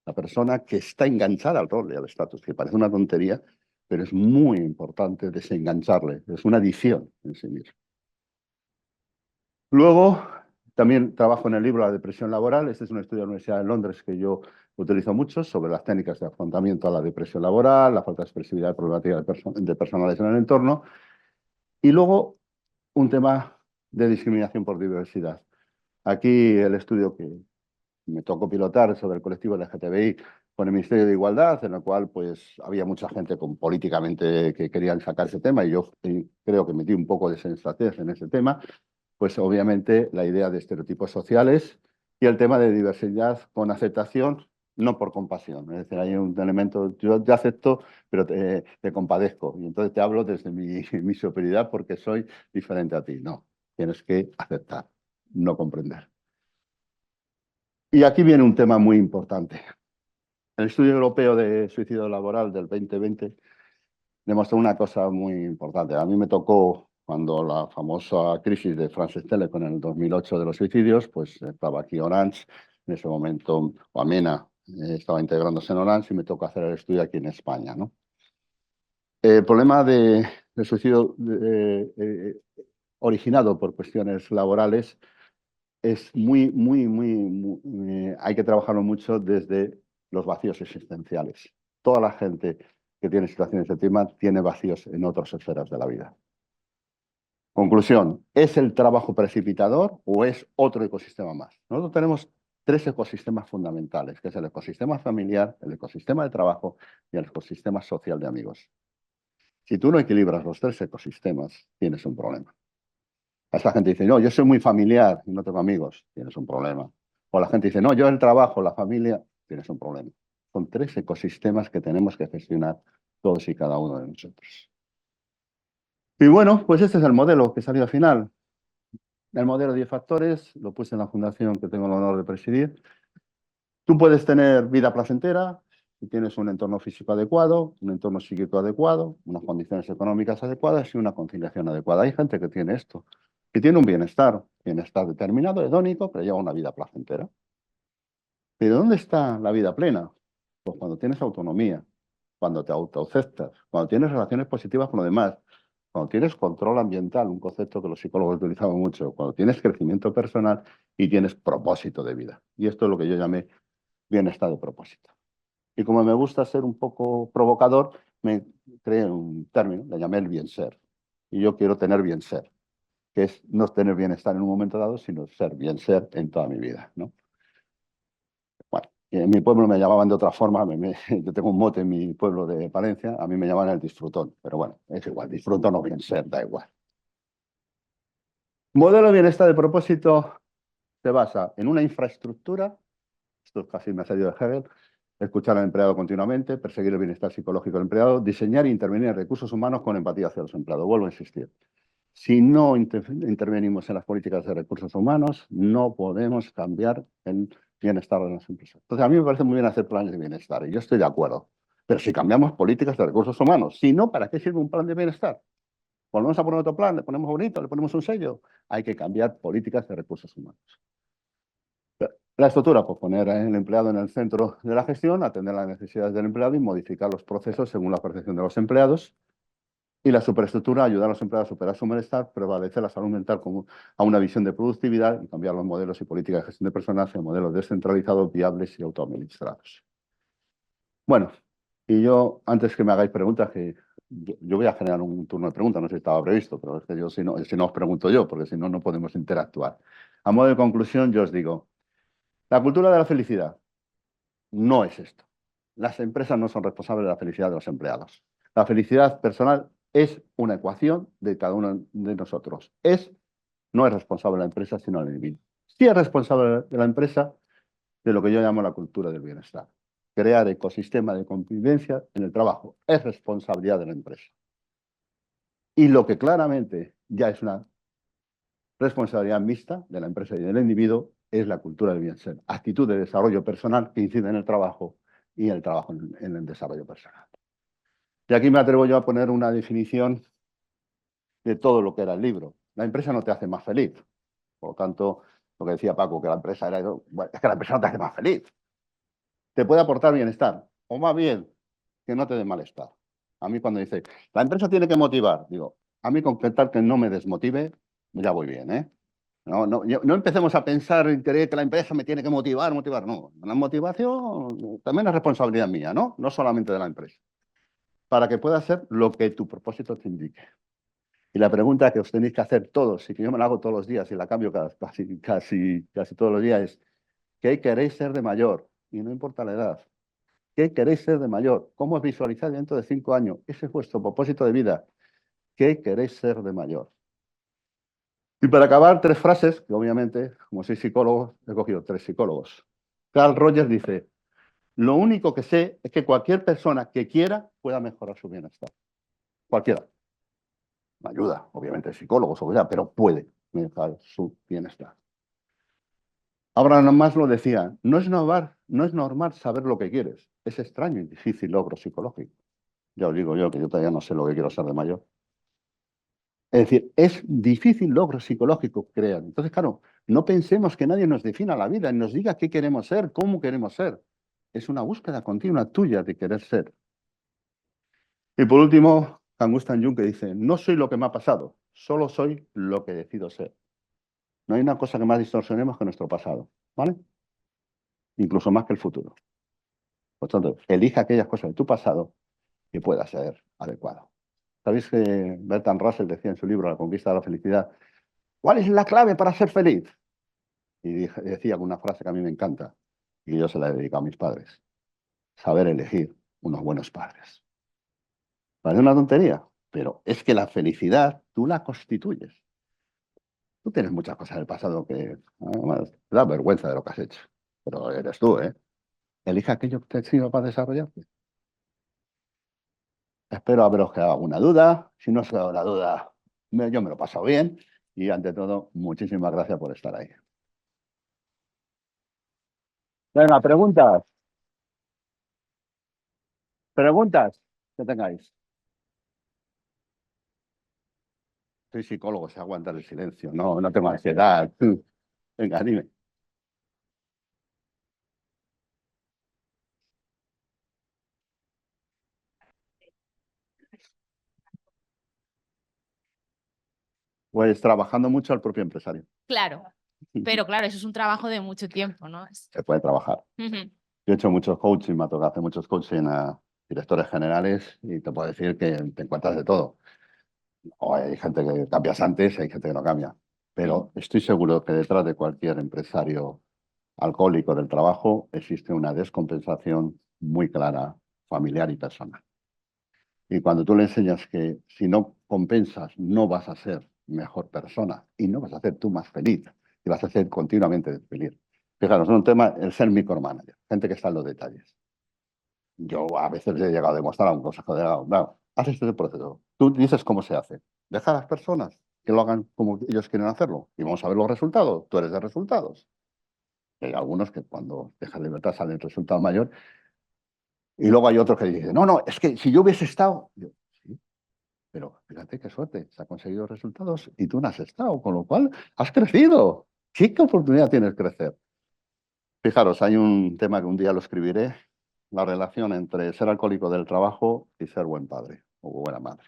La persona que está enganchada al rol y al estatus, que parece una tontería, pero es muy importante desengancharle. Es una adicción en sí mismo. Luego, también trabajo en el libro La depresión laboral. Este es un estudio de la Universidad de Londres que yo utilizo mucho sobre las técnicas de afrontamiento a la depresión laboral, la falta de expresividad de problemática de personales en el entorno. Y luego, un tema de discriminación por diversidad. Aquí el estudio que me tocó pilotar sobre el colectivo LGTBI con el Ministerio de Igualdad, en el cual pues había mucha gente políticamente que querían sacar ese tema y yo creo que metí un poco de sensatez en ese tema, pues obviamente la idea de estereotipos sociales y el tema de diversidad con aceptación, no por compasión. Es decir, hay un elemento, yo te acepto, pero te compadezco. Y entonces te hablo desde mi superioridad porque soy diferente a ti. No, tienes que aceptar, no comprender. Y aquí viene un tema muy importante. El estudio europeo de suicidio laboral del 2020 demostró una cosa muy importante. A mí me tocó cuando la famosa crisis de France Telecom en el 2008 de los suicidios, pues estaba aquí Orange, en ese momento, o Amena estaba integrándose en Orange y me tocó hacer el estudio aquí en España, ¿no? El problema de suicidio originado por cuestiones laborales es hay que trabajarlo mucho desde los vacíos existenciales. Toda la gente que tiene situaciones de tema tiene vacíos en otras esferas de la vida. Conclusión, ¿es el trabajo precipitador o es otro ecosistema más? Nosotros tenemos tres ecosistemas fundamentales, que es el ecosistema familiar, el ecosistema de trabajo y el ecosistema social de amigos. Si tú no equilibras los tres ecosistemas, tienes un problema. Esta gente dice, no, yo soy muy familiar y no tengo amigos, tienes un problema. O la gente dice, no, yo el trabajo, la familia, tienes un problema. Son tres ecosistemas que tenemos que gestionar todos y cada uno de nosotros. Y bueno, pues este es el modelo que salió al final. El modelo de 10 factores, lo puse en la fundación que tengo el honor de presidir. Tú puedes tener vida placentera si tienes un entorno físico adecuado, un entorno psíquico adecuado, unas condiciones económicas adecuadas y una conciliación adecuada. Hay gente que tiene esto, que tiene un bienestar determinado, hedónico, pero lleva una vida placentera. ¿Pero dónde está la vida plena? Pues cuando tienes autonomía, cuando te autoaceptas, cuando tienes relaciones positivas con los demás, cuando tienes control ambiental, un concepto que los psicólogos utilizamos mucho, cuando tienes crecimiento personal y tienes propósito de vida. Y esto es lo que yo llamé bienestar de propósito. Y como me gusta ser un poco provocador, me creé un término, le llamé el bien ser. Y yo quiero tener bien ser, que es no tener bienestar en un momento dado, sino ser bien ser en toda mi vida, ¿no? Bueno, en mi pueblo me llamaban de otra forma, yo tengo un mote en mi pueblo de Palencia, a mí me llamaban el disfrutón, pero bueno, es igual, disfrutón o bien ser, da igual. Modelo de bienestar de propósito se basa en una infraestructura, esto casi me ha salido de Hegel, escuchar al empleado continuamente, perseguir el bienestar psicológico del empleado, diseñar e intervenir en recursos humanos con empatía hacia los empleados. Vuelvo a insistir. Si no intervenimos en las políticas de recursos humanos, no podemos cambiar el bienestar de las empresas. Entonces, a mí me parece muy bien hacer planes de bienestar y yo estoy de acuerdo. Pero si cambiamos políticas de recursos humanos, si no, ¿para qué sirve un plan de bienestar? Volvemos a poner otro plan, le ponemos bonito, le ponemos un sello. Hay que cambiar políticas de recursos humanos. La estructura, pues poner al empleado en el centro de la gestión, atender las necesidades del empleado y modificar los procesos según la percepción de los empleados. Y la superestructura, ayudar a los empleados a superar su malestar, prevalecer la salud mental como a una visión de productividad y cambiar los modelos y políticas de gestión de personas hacia modelos descentralizados, viables y autoadministrados. Bueno, y yo, antes que me hagáis preguntas, que yo voy a generar un turno de preguntas, no sé si estaba previsto, pero es que yo si no os pregunto yo, porque si no, no podemos interactuar. A modo de conclusión, yo os digo, la cultura de la felicidad no es esto. Las empresas no son responsables de la felicidad de los empleados. La felicidad personal es una ecuación de cada uno de nosotros. No es responsable de la empresa, sino el individuo. Sí es responsable de la empresa de lo que yo llamo la cultura del bienestar. Crear ecosistema de convivencia en el trabajo es responsabilidad de la empresa. Y lo que claramente ya es una responsabilidad mixta de la empresa y del individuo es la cultura del bienestar. Actitud de desarrollo personal que incide en el trabajo y el trabajo en el desarrollo personal. Y aquí me atrevo yo a poner una definición de todo lo que era el libro. La empresa no te hace más feliz. Por lo tanto, lo que decía Paco, que la empresa era... Bueno, es que la empresa no te hace más feliz. Te puede aportar bienestar, o más bien, que no te dé malestar. A mí cuando dice, la empresa tiene que motivar, digo, a mí con tal que no me desmotive, ya voy bien, ¿eh? No empecemos a pensar en creer que la empresa me tiene que motivar. No, la motivación también es responsabilidad mía, ¿no? No solamente de la empresa. Para que pueda hacer lo que tu propósito te indique. Y la pregunta que os tenéis que hacer todos, y que yo me la hago todos los días y la cambio casi todos los días, es, ¿qué queréis ser de mayor? Y no importa la edad. ¿Qué queréis ser de mayor? ¿Cómo os visualizáis dentro de 5 años? Ese es vuestro propósito de vida. ¿Qué queréis ser de mayor? Y para acabar, 3 frases, que obviamente, como soy psicólogo, he cogido 3 psicólogos. Carl Rogers dice, lo único que sé es que cualquier persona que quiera pueda mejorar su bienestar. Cualquiera. Ayuda, obviamente, psicólogos o sea, pero puede mejorar su bienestar. Abraham Maslow decía, no es normal saber lo que quieres, es extraño y difícil logro psicológico. Ya os digo yo que yo todavía no sé lo que quiero ser de mayor. Es decir, es difícil logro psicológico crear. Entonces, claro, no pensemos que nadie nos defina la vida y nos diga qué queremos ser, cómo queremos ser. Es una búsqueda continua tuya de querer ser. Y por último, Carl Gustav Jung que dice, no soy lo que me ha pasado, solo soy lo que decido ser. No hay una cosa que más distorsionemos que nuestro pasado, ¿vale? Incluso más que el futuro. Por tanto, elija aquellas cosas de tu pasado que pueda ser adecuado. ¿Sabéis que Bertrand Russell decía en su libro La conquista de la felicidad, ¿cuál es la clave para ser feliz? Y decía con una frase que a mí me encanta, y yo se la he dedicado a mis padres, saber elegir unos buenos padres. Parece una tontería, pero es que la felicidad tú la constituyes. Tú tienes muchas cosas del pasado que además, te da vergüenza de lo que has hecho, pero eres tú, ¿eh? Elija aquello que te sirva para desarrollarte. Espero haberos quedado alguna duda. Si no os ha quedado la duda, yo me lo he pasado bien. Y ante todo, muchísimas gracias por estar ahí. Venga, preguntas. Preguntas que tengáis. Soy psicólogo, sé aguantar el silencio. No tengo ansiedad. Venga, dime. Pues trabajando mucho al propio empresario. Claro, pero claro, eso es un trabajo de mucho tiempo, ¿no? Se puede trabajar. Ujú. Yo he hecho muchos coaching, me ha tocado hacer muchos coaching a directores generales y te puedo decir que te encuentras de todo. O hay gente que cambias antes, hay gente que no cambia. Pero estoy seguro que detrás de cualquier empresario alcohólico del trabajo existe una descompensación muy clara, familiar y personal. Y cuando tú le enseñas que si no compensas no vas a ser mejor persona y no vas a ser tú más feliz y vas a ser continuamente feliz. Fijaros, es un tema, el ser micromanager, gente que está en los detalles. Yo a veces he llegado a demostrar a un consejo de no, haz este proceso. Tú dices cómo se hace. Deja a las personas que lo hagan como ellos quieren hacerlo y vamos a ver los resultados. Tú eres de resultados. Hay algunos que cuando dejan libertad sale el resultado mayor Y luego hay otro que dice, no, no, es que si yo hubiese estado... Yo, sí, pero fíjate qué suerte, se han conseguido resultados y tú no has estado, con lo cual has crecido. ¿Qué oportunidad tienes de crecer? Fijaros, hay un tema que un día lo escribiré, la relación entre ser alcohólico del trabajo y ser buen padre o buena madre.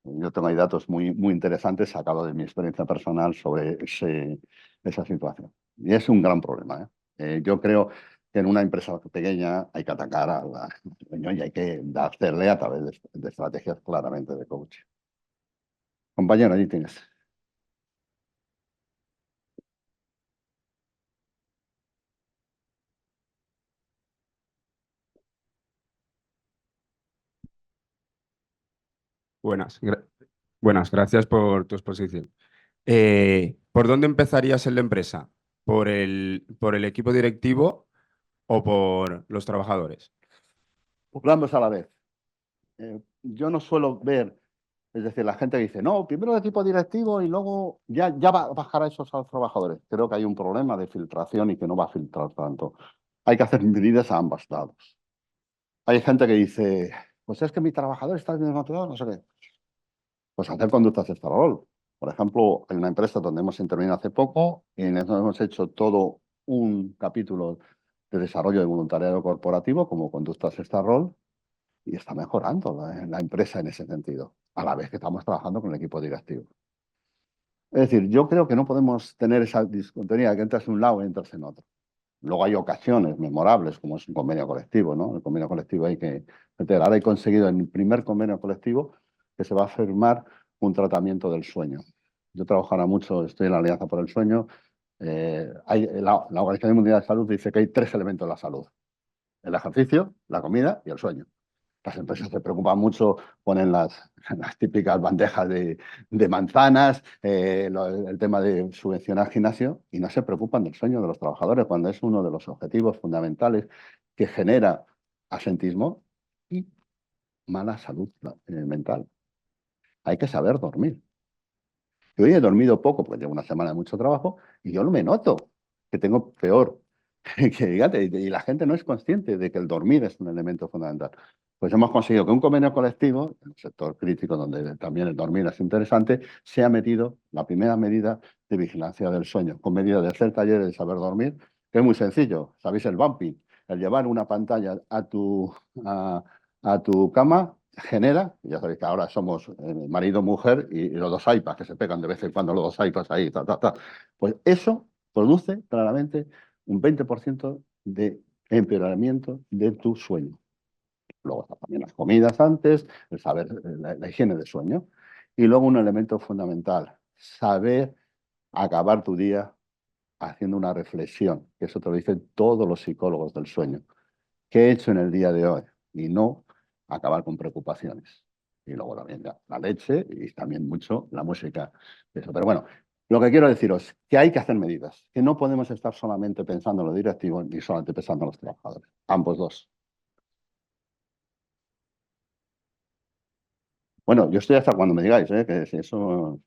Yo tengo ahí datos muy interesantes sacados de mi experiencia personal sobre esa situación. Y es un gran problema, ¿eh? Yo creo que en una empresa pequeña hay que atacar al dueño y hay que hacerle a través de estrategias claramente de coaching. Compañero, allí tienes. Buenas, buenas, gracias por tu exposición. ¿Por dónde empezarías en la empresa? ¿Por el equipo directivo o por los trabajadores? Ambos a la vez. Yo no suelo ver, es decir, la gente dice, no, primero el equipo directivo y luego ya va a bajar a esos a los trabajadores. Creo que hay un problema de filtración y que no va a filtrar tanto. Hay que hacer medidas a ambos lados. Hay gente que dice, pues es que mi trabajador está desmotivado, no sé qué. Pues hacer conductas de este rol. Por ejemplo, hay una empresa donde hemos intervenido hace poco y hemos hecho todo un capítulo de desarrollo de voluntariado corporativo como conductas de este rol y está mejorando la empresa en ese sentido, a la vez que estamos trabajando con el equipo directivo. Es decir, yo creo que no podemos tener esa discontinuidad que entras en un lado y entras en otro. Luego hay ocasiones memorables, como es un convenio colectivo, ¿no? El convenio colectivo hay que meter. Ahora he conseguido en el primer convenio colectivo que se va a firmar un tratamiento del sueño. Yo trabajo ahora mucho, estoy en la Alianza por el Sueño. La Organización Mundial de Salud dice que hay 3 elementos de la salud: el ejercicio, la comida y el sueño. Las empresas se preocupan mucho, ponen las típicas bandejas de manzanas, el tema de subvencionar gimnasio, y no se preocupan del sueño de los trabajadores, cuando es uno de los objetivos fundamentales que genera asentismo y mala salud mental. Hay que saber dormir. Yo hoy he dormido poco porque llevo una semana de mucho trabajo y yo no me noto que tengo peor que fíjate, y la gente no es consciente de que el dormir es un elemento fundamental. Pues hemos conseguido que un convenio colectivo, en el sector crítico, donde también el dormir es interesante, se ha metido la primera medida de vigilancia del sueño, con medida de hacer talleres de saber dormir, que es muy sencillo. ¿Sabéis el bumping? El llevar una pantalla a tu cama genera, ya sabéis que ahora somos marido, mujer y los dos iPads que se pegan de vez en cuando, los dos iPads ahí, Pues eso produce claramente un 20% de empeoramiento de tu sueño. Luego están también las comidas antes, el saber la higiene de sueño. Y luego un elemento fundamental, saber acabar tu día haciendo una reflexión, que eso te lo dicen todos los psicólogos del sueño. ¿Qué he hecho en el día de hoy? Y no acabar con preocupaciones. Y luego también la leche y también mucho la música. Eso. Pero bueno, lo que quiero deciros es que hay que hacer medidas, que no podemos estar solamente pensando en los directivos ni solamente pensando en los trabajadores. Ambos dos. Bueno, yo estoy hasta cuando me digáis, que si eso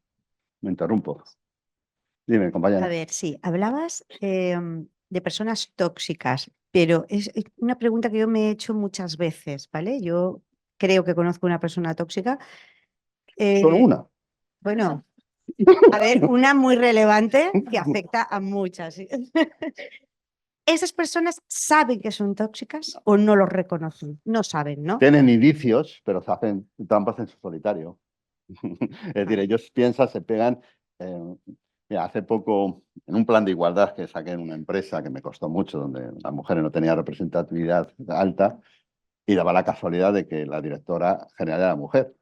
me interrumpo. Dime, A compañero. ver, sí, hablabas de personas tóxicas, pero es una pregunta que yo me he hecho muchas veces, ¿vale? Yo creo que conozco una persona tóxica. Solo una. Bueno, a ver, una muy relevante que afecta a muchas. ¿Sí? ¿Esas personas saben que son tóxicas o no lo reconocen? No saben, ¿no? Tienen indicios, pero se hacen trampas en su solitario. Es decir, ellos piensan, se pegan. Mira, hace poco, en un plan de igualdad que saqué en una empresa que me costó mucho, donde las mujeres no tenían representatividad alta, y daba la casualidad de que la directora general era mujer.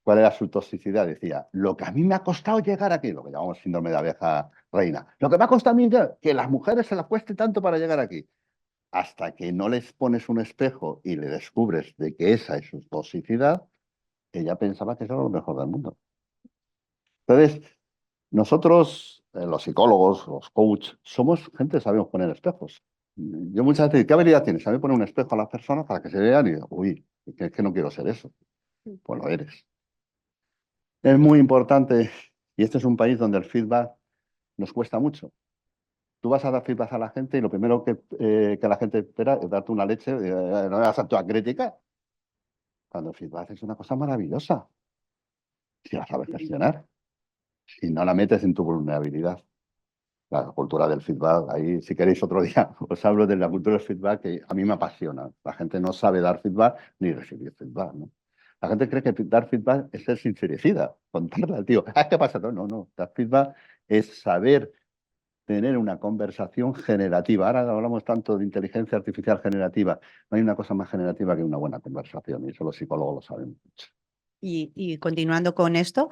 ¿Cuál era su toxicidad? Decía, lo que a mí me ha costado llegar aquí, lo que llamamos síndrome de abeja reina, lo que me ha costado a mí que las mujeres se las cueste tanto para llegar aquí. Hasta que no les pones un espejo y le descubres de que esa es su toxicidad, ella pensaba que eso era lo mejor del mundo. Entonces, nosotros, los psicólogos, los coaches, somos gente que sabemos poner espejos. Yo muchas veces digo, ¿qué habilidad tienes? Saber poner un espejo a las personas para que se vean y digo, uy, es que no quiero ser eso. Pues lo eres. Es muy importante, y este es un país donde el feedback nos cuesta mucho. Tú vas a dar feedback a la gente y lo primero que la gente espera es darte una leche, no vas a tu crítica. Cuando el feedback es una cosa maravillosa, si la sabes gestionar, si no la metes en tu vulnerabilidad. La cultura del feedback, ahí si queréis otro día os hablo de la cultura del feedback que a mí me apasiona. La gente no sabe dar feedback ni recibir feedback, ¿no? La gente cree que dar feedback es ser sincericida, contarle al tío, ¿qué pasa? No, no, dar feedback es saber tener una conversación generativa. Ahora hablamos tanto de inteligencia artificial generativa. No hay una cosa más generativa que una buena conversación y eso los psicólogos lo saben mucho. Y continuando con esto,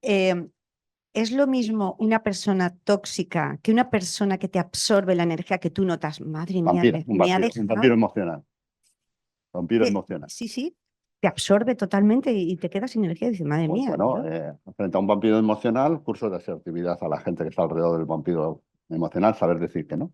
¿es lo mismo una persona tóxica que una persona que te absorbe la energía que tú notas? Madre mía, Vampiro, un me ha vampiro, un dejado... vampiro emocional. Vampiro que- emocional. Sí, sí, te absorbe totalmente y te quedas sin energía y dices, madre Pues mía. bueno, ¿no? frente a un vampiro emocional, curso de asertividad a la gente que está alrededor del vampiro emocional, saber decir que no.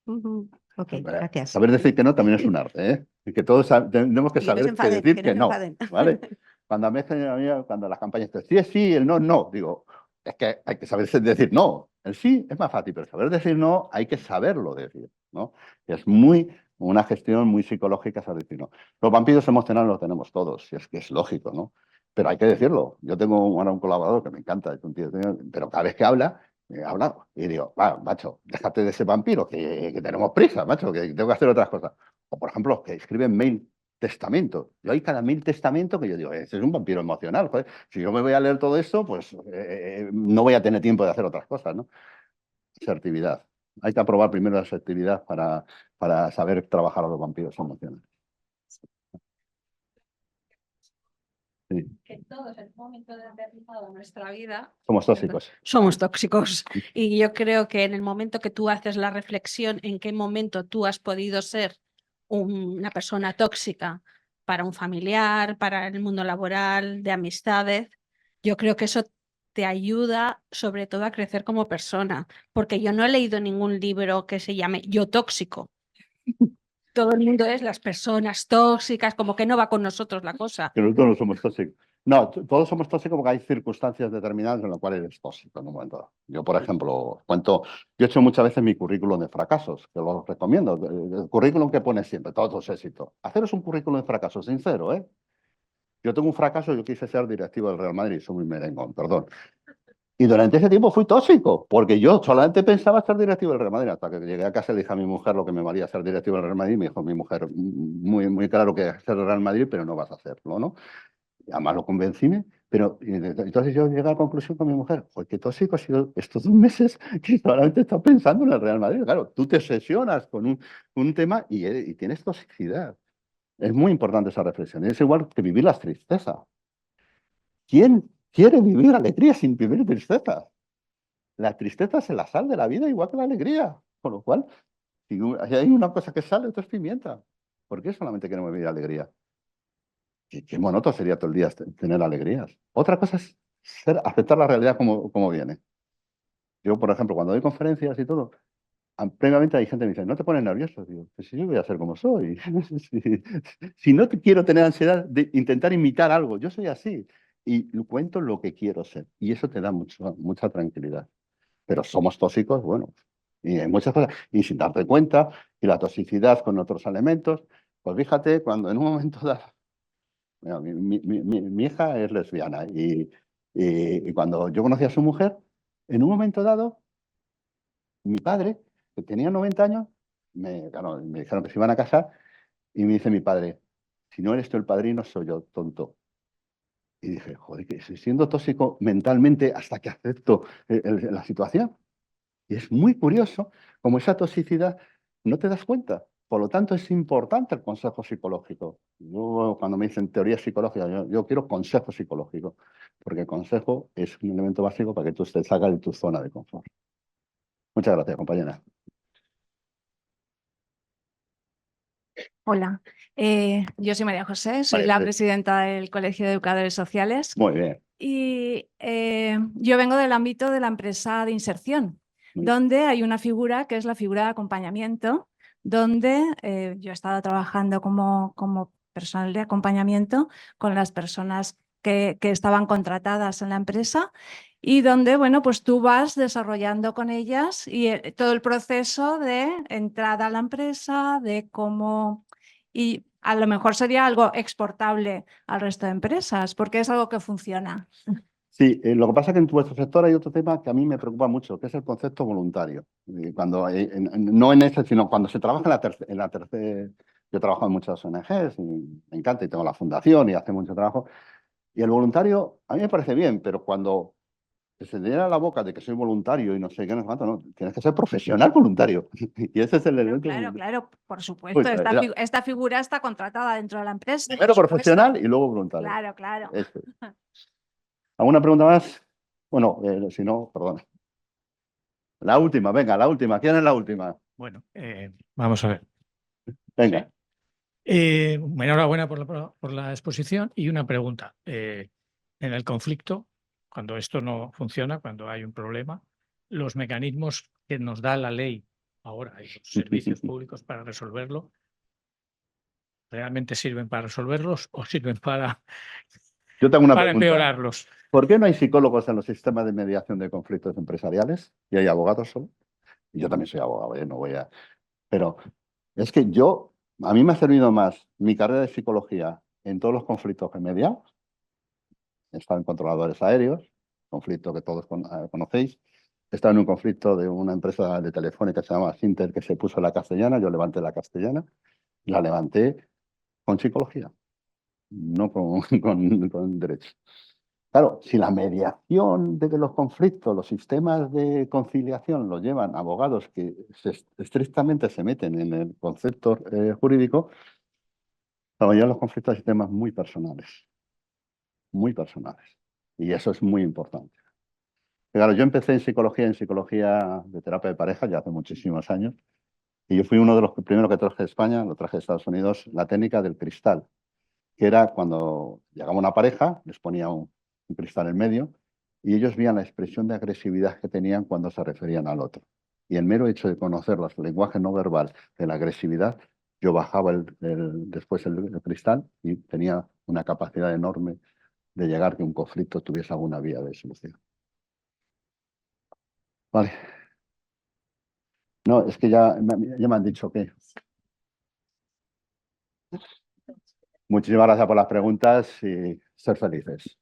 Ujú. Ok, gracias. Saber decir que no también es un arte, ¿eh? Y que todos tenemos que Y que no se saber enfaden, decir que que no no, se enfaden. ¿vale? Cuando cuando las campañas dicen sí es sí, el no es no, digo, es que hay que saber decir no. El sí es más fácil, pero saber decir no hay que saberlo decir, ¿no? Es una gestión muy psicológica saber decir no. Los vampiros emocionales los tenemos todos, y es que es lógico, ¿no? Pero hay que decirlo. Yo tengo ahora un colaborador que me encanta, es un tío, pero cada vez que habla, hablado. Y digo, va, macho, déjate de ese vampiro, que tenemos prisa, macho, que tengo que hacer otras cosas. O, por ejemplo, que escriben mail testamento. Yo hay cada mail testamento que yo digo, ese es un vampiro emocional. Joder. Si yo me voy a leer todo eso, pues no voy a tener tiempo de hacer otras cosas, ¿no? Asertividad. Hay que aprobar primero la asertividad para saber trabajar a los vampiros emocionales. Sí. Que todos en un momento determinado de nuestra vida Somos tóxicos. somos tóxicos. Y yo creo que en el momento que tú haces la reflexión en qué momento tú has podido ser una persona tóxica para un familiar, para el mundo laboral, de amistades, yo creo que eso te ayuda sobre todo a crecer como persona, porque yo no he leído ningún libro que se llame Yo tóxico. Todo el mundo es las personas tóxicas, como que no va con nosotros la cosa. Que nosotros no somos tóxicos. No, todos somos tóxicos porque hay circunstancias determinadas en las cuales eres tóxico en un momento dado. Yo, por ejemplo, yo he hecho muchas veces mi currículum de fracasos, que lo recomiendo. El currículum que pone siempre, todos los éxitos. Haceros un currículum de fracasos, sincero, ¿eh? Yo tengo un fracaso, yo quise ser directivo del Real Madrid, soy muy merengón, perdón. Y durante ese tiempo fui tóxico, porque yo solamente pensaba ser directivo del Real Madrid, hasta que llegué a casa y le dije a mi mujer lo que me valía ser directivo del Real Madrid, y me dijo mi mujer, muy, muy claro que es ser del Real Madrid, pero no vas a hacerlo, ¿no? Además lo convencíme, pero entonces yo llegué a la conclusión con mi mujer, pues qué tóxico ha sido estos 2 meses que solamente estás pensando en el Real Madrid. Claro, tú te obsesionas con un tema y tienes toxicidad. Es muy importante esa reflexión. Es igual que vivir las tristezas. ¿Quién quiere vivir alegría sin vivir tristeza? La tristeza es la sal de la vida igual que la alegría. Con lo cual, si hay una cosa que sale, esto es pimienta. ¿Por qué solamente queremos vivir alegría? Qué monótono sería todo el día tener alegrías. Otra cosa es aceptar la realidad como viene. Yo, por ejemplo, cuando doy conferencias y todo, previamente hay gente que me dice, ¿no te pones nervioso? Digo, pues si yo voy a ser como soy. Si no quiero tener ansiedad de intentar imitar algo, yo soy así. Y cuento lo que quiero ser. Y eso te da mucha tranquilidad. Pero somos tóxicos, bueno, y hay muchas cosas. Y sin darte cuenta, y la toxicidad con otros elementos, pues fíjate, cuando en un momento dado, mira, mi hija es lesbiana y cuando yo conocí a su mujer, en un momento dado, mi padre, que tenía 90 años, claro, me dijeron que se iban a casar y me dice mi padre, si no eres tú el padrino, soy yo, tonto. Y dije, joder, que estoy siendo tóxico mentalmente hasta que acepto la situación. Y es muy curioso cómo esa toxicidad no te das cuenta. Por lo tanto, es importante el consejo psicológico. Yo, cuando me dicen teoría psicológica, yo quiero consejo psicológico, porque el consejo es un elemento básico para que tú te salgas de tu zona de confort. Muchas gracias, compañera. Hola, yo soy María José, soy María la José. presidenta del Colegio de Educadores Sociales Muy bien. y yo vengo del ámbito de la empresa de inserción, Muy donde hay una figura que es la figura de acompañamiento, donde yo he estado trabajando como personal de acompañamiento con las personas que estaban contratadas en la empresa y donde, bueno, pues tú vas desarrollando con ellas y todo el proceso de entrada a la empresa, de cómo... Y a lo mejor sería algo exportable al resto de empresas, porque es algo que funciona. Sí, lo que pasa es que en vuestro sector hay otro tema que a mí me preocupa mucho, que es el concepto voluntario. Cuando, no en ese, sino cuando se trabaja en la tercera... Yo trabajo en muchas ONGs y me encanta y tengo la fundación y hace mucho trabajo. Y el voluntario a mí me parece bien, pero cuando se llena la boca de que soy voluntario y no sé qué, no sé cuánto, no, tienes que ser profesional voluntario. Y ese es el elemento. Claro, por supuesto. Pues, Esta figura está contratada dentro de la empresa. por primero supuesto. profesional y luego voluntario. Claro. Eso es. ¿Alguna pregunta más? Bueno, si no, perdona. La última, venga, la última. ¿Quién es la última? Bueno, vamos a ver. Venga. Enhorabuena por la exposición y una pregunta. En el conflicto, cuando esto no funciona, cuando hay un problema, los mecanismos que nos da la ley ahora y los servicios públicos para resolverlo, ¿realmente sirven para resolverlos o sirven para Yo tengo una pregunta. empeorarlos? ¿Por qué no hay psicólogos en los sistemas de mediación de conflictos empresariales? Y hay abogados solo. Y yo también soy abogado, no voy a... Pero es que a mí me ha servido más mi carrera de psicología en todos los conflictos que he mediado. He estado en controladores aéreos, conflicto que todos conocéis. He estado en un conflicto de una empresa de telefónica que se llama Sinter, que se puso la castellana. Yo levanté la castellana. La levanté con psicología, no con derecho. Claro, si la mediación de los conflictos, los sistemas de conciliación los llevan abogados que estrictamente se meten en el concepto jurídico, la mayoría de los conflictos hay temas muy personales. Muy personales. Y eso es muy importante. Claro, yo empecé en psicología de terapia de pareja ya hace muchísimos años. Y yo fui uno de los primeros que traje de España, lo traje de Estados Unidos, la técnica del cristal, que era cuando llegaba una pareja, les ponía un cristal en medio y ellos veían la expresión de agresividad que tenían cuando se referían al otro. Y el mero hecho de conocer el lenguaje no verbal de la agresividad, yo bajaba después el cristal y tenía una capacidad enorme de llegar que un conflicto tuviese alguna vía de solución. Vale. No, es que ya me han dicho que... Muchísimas gracias por las preguntas y ser felices.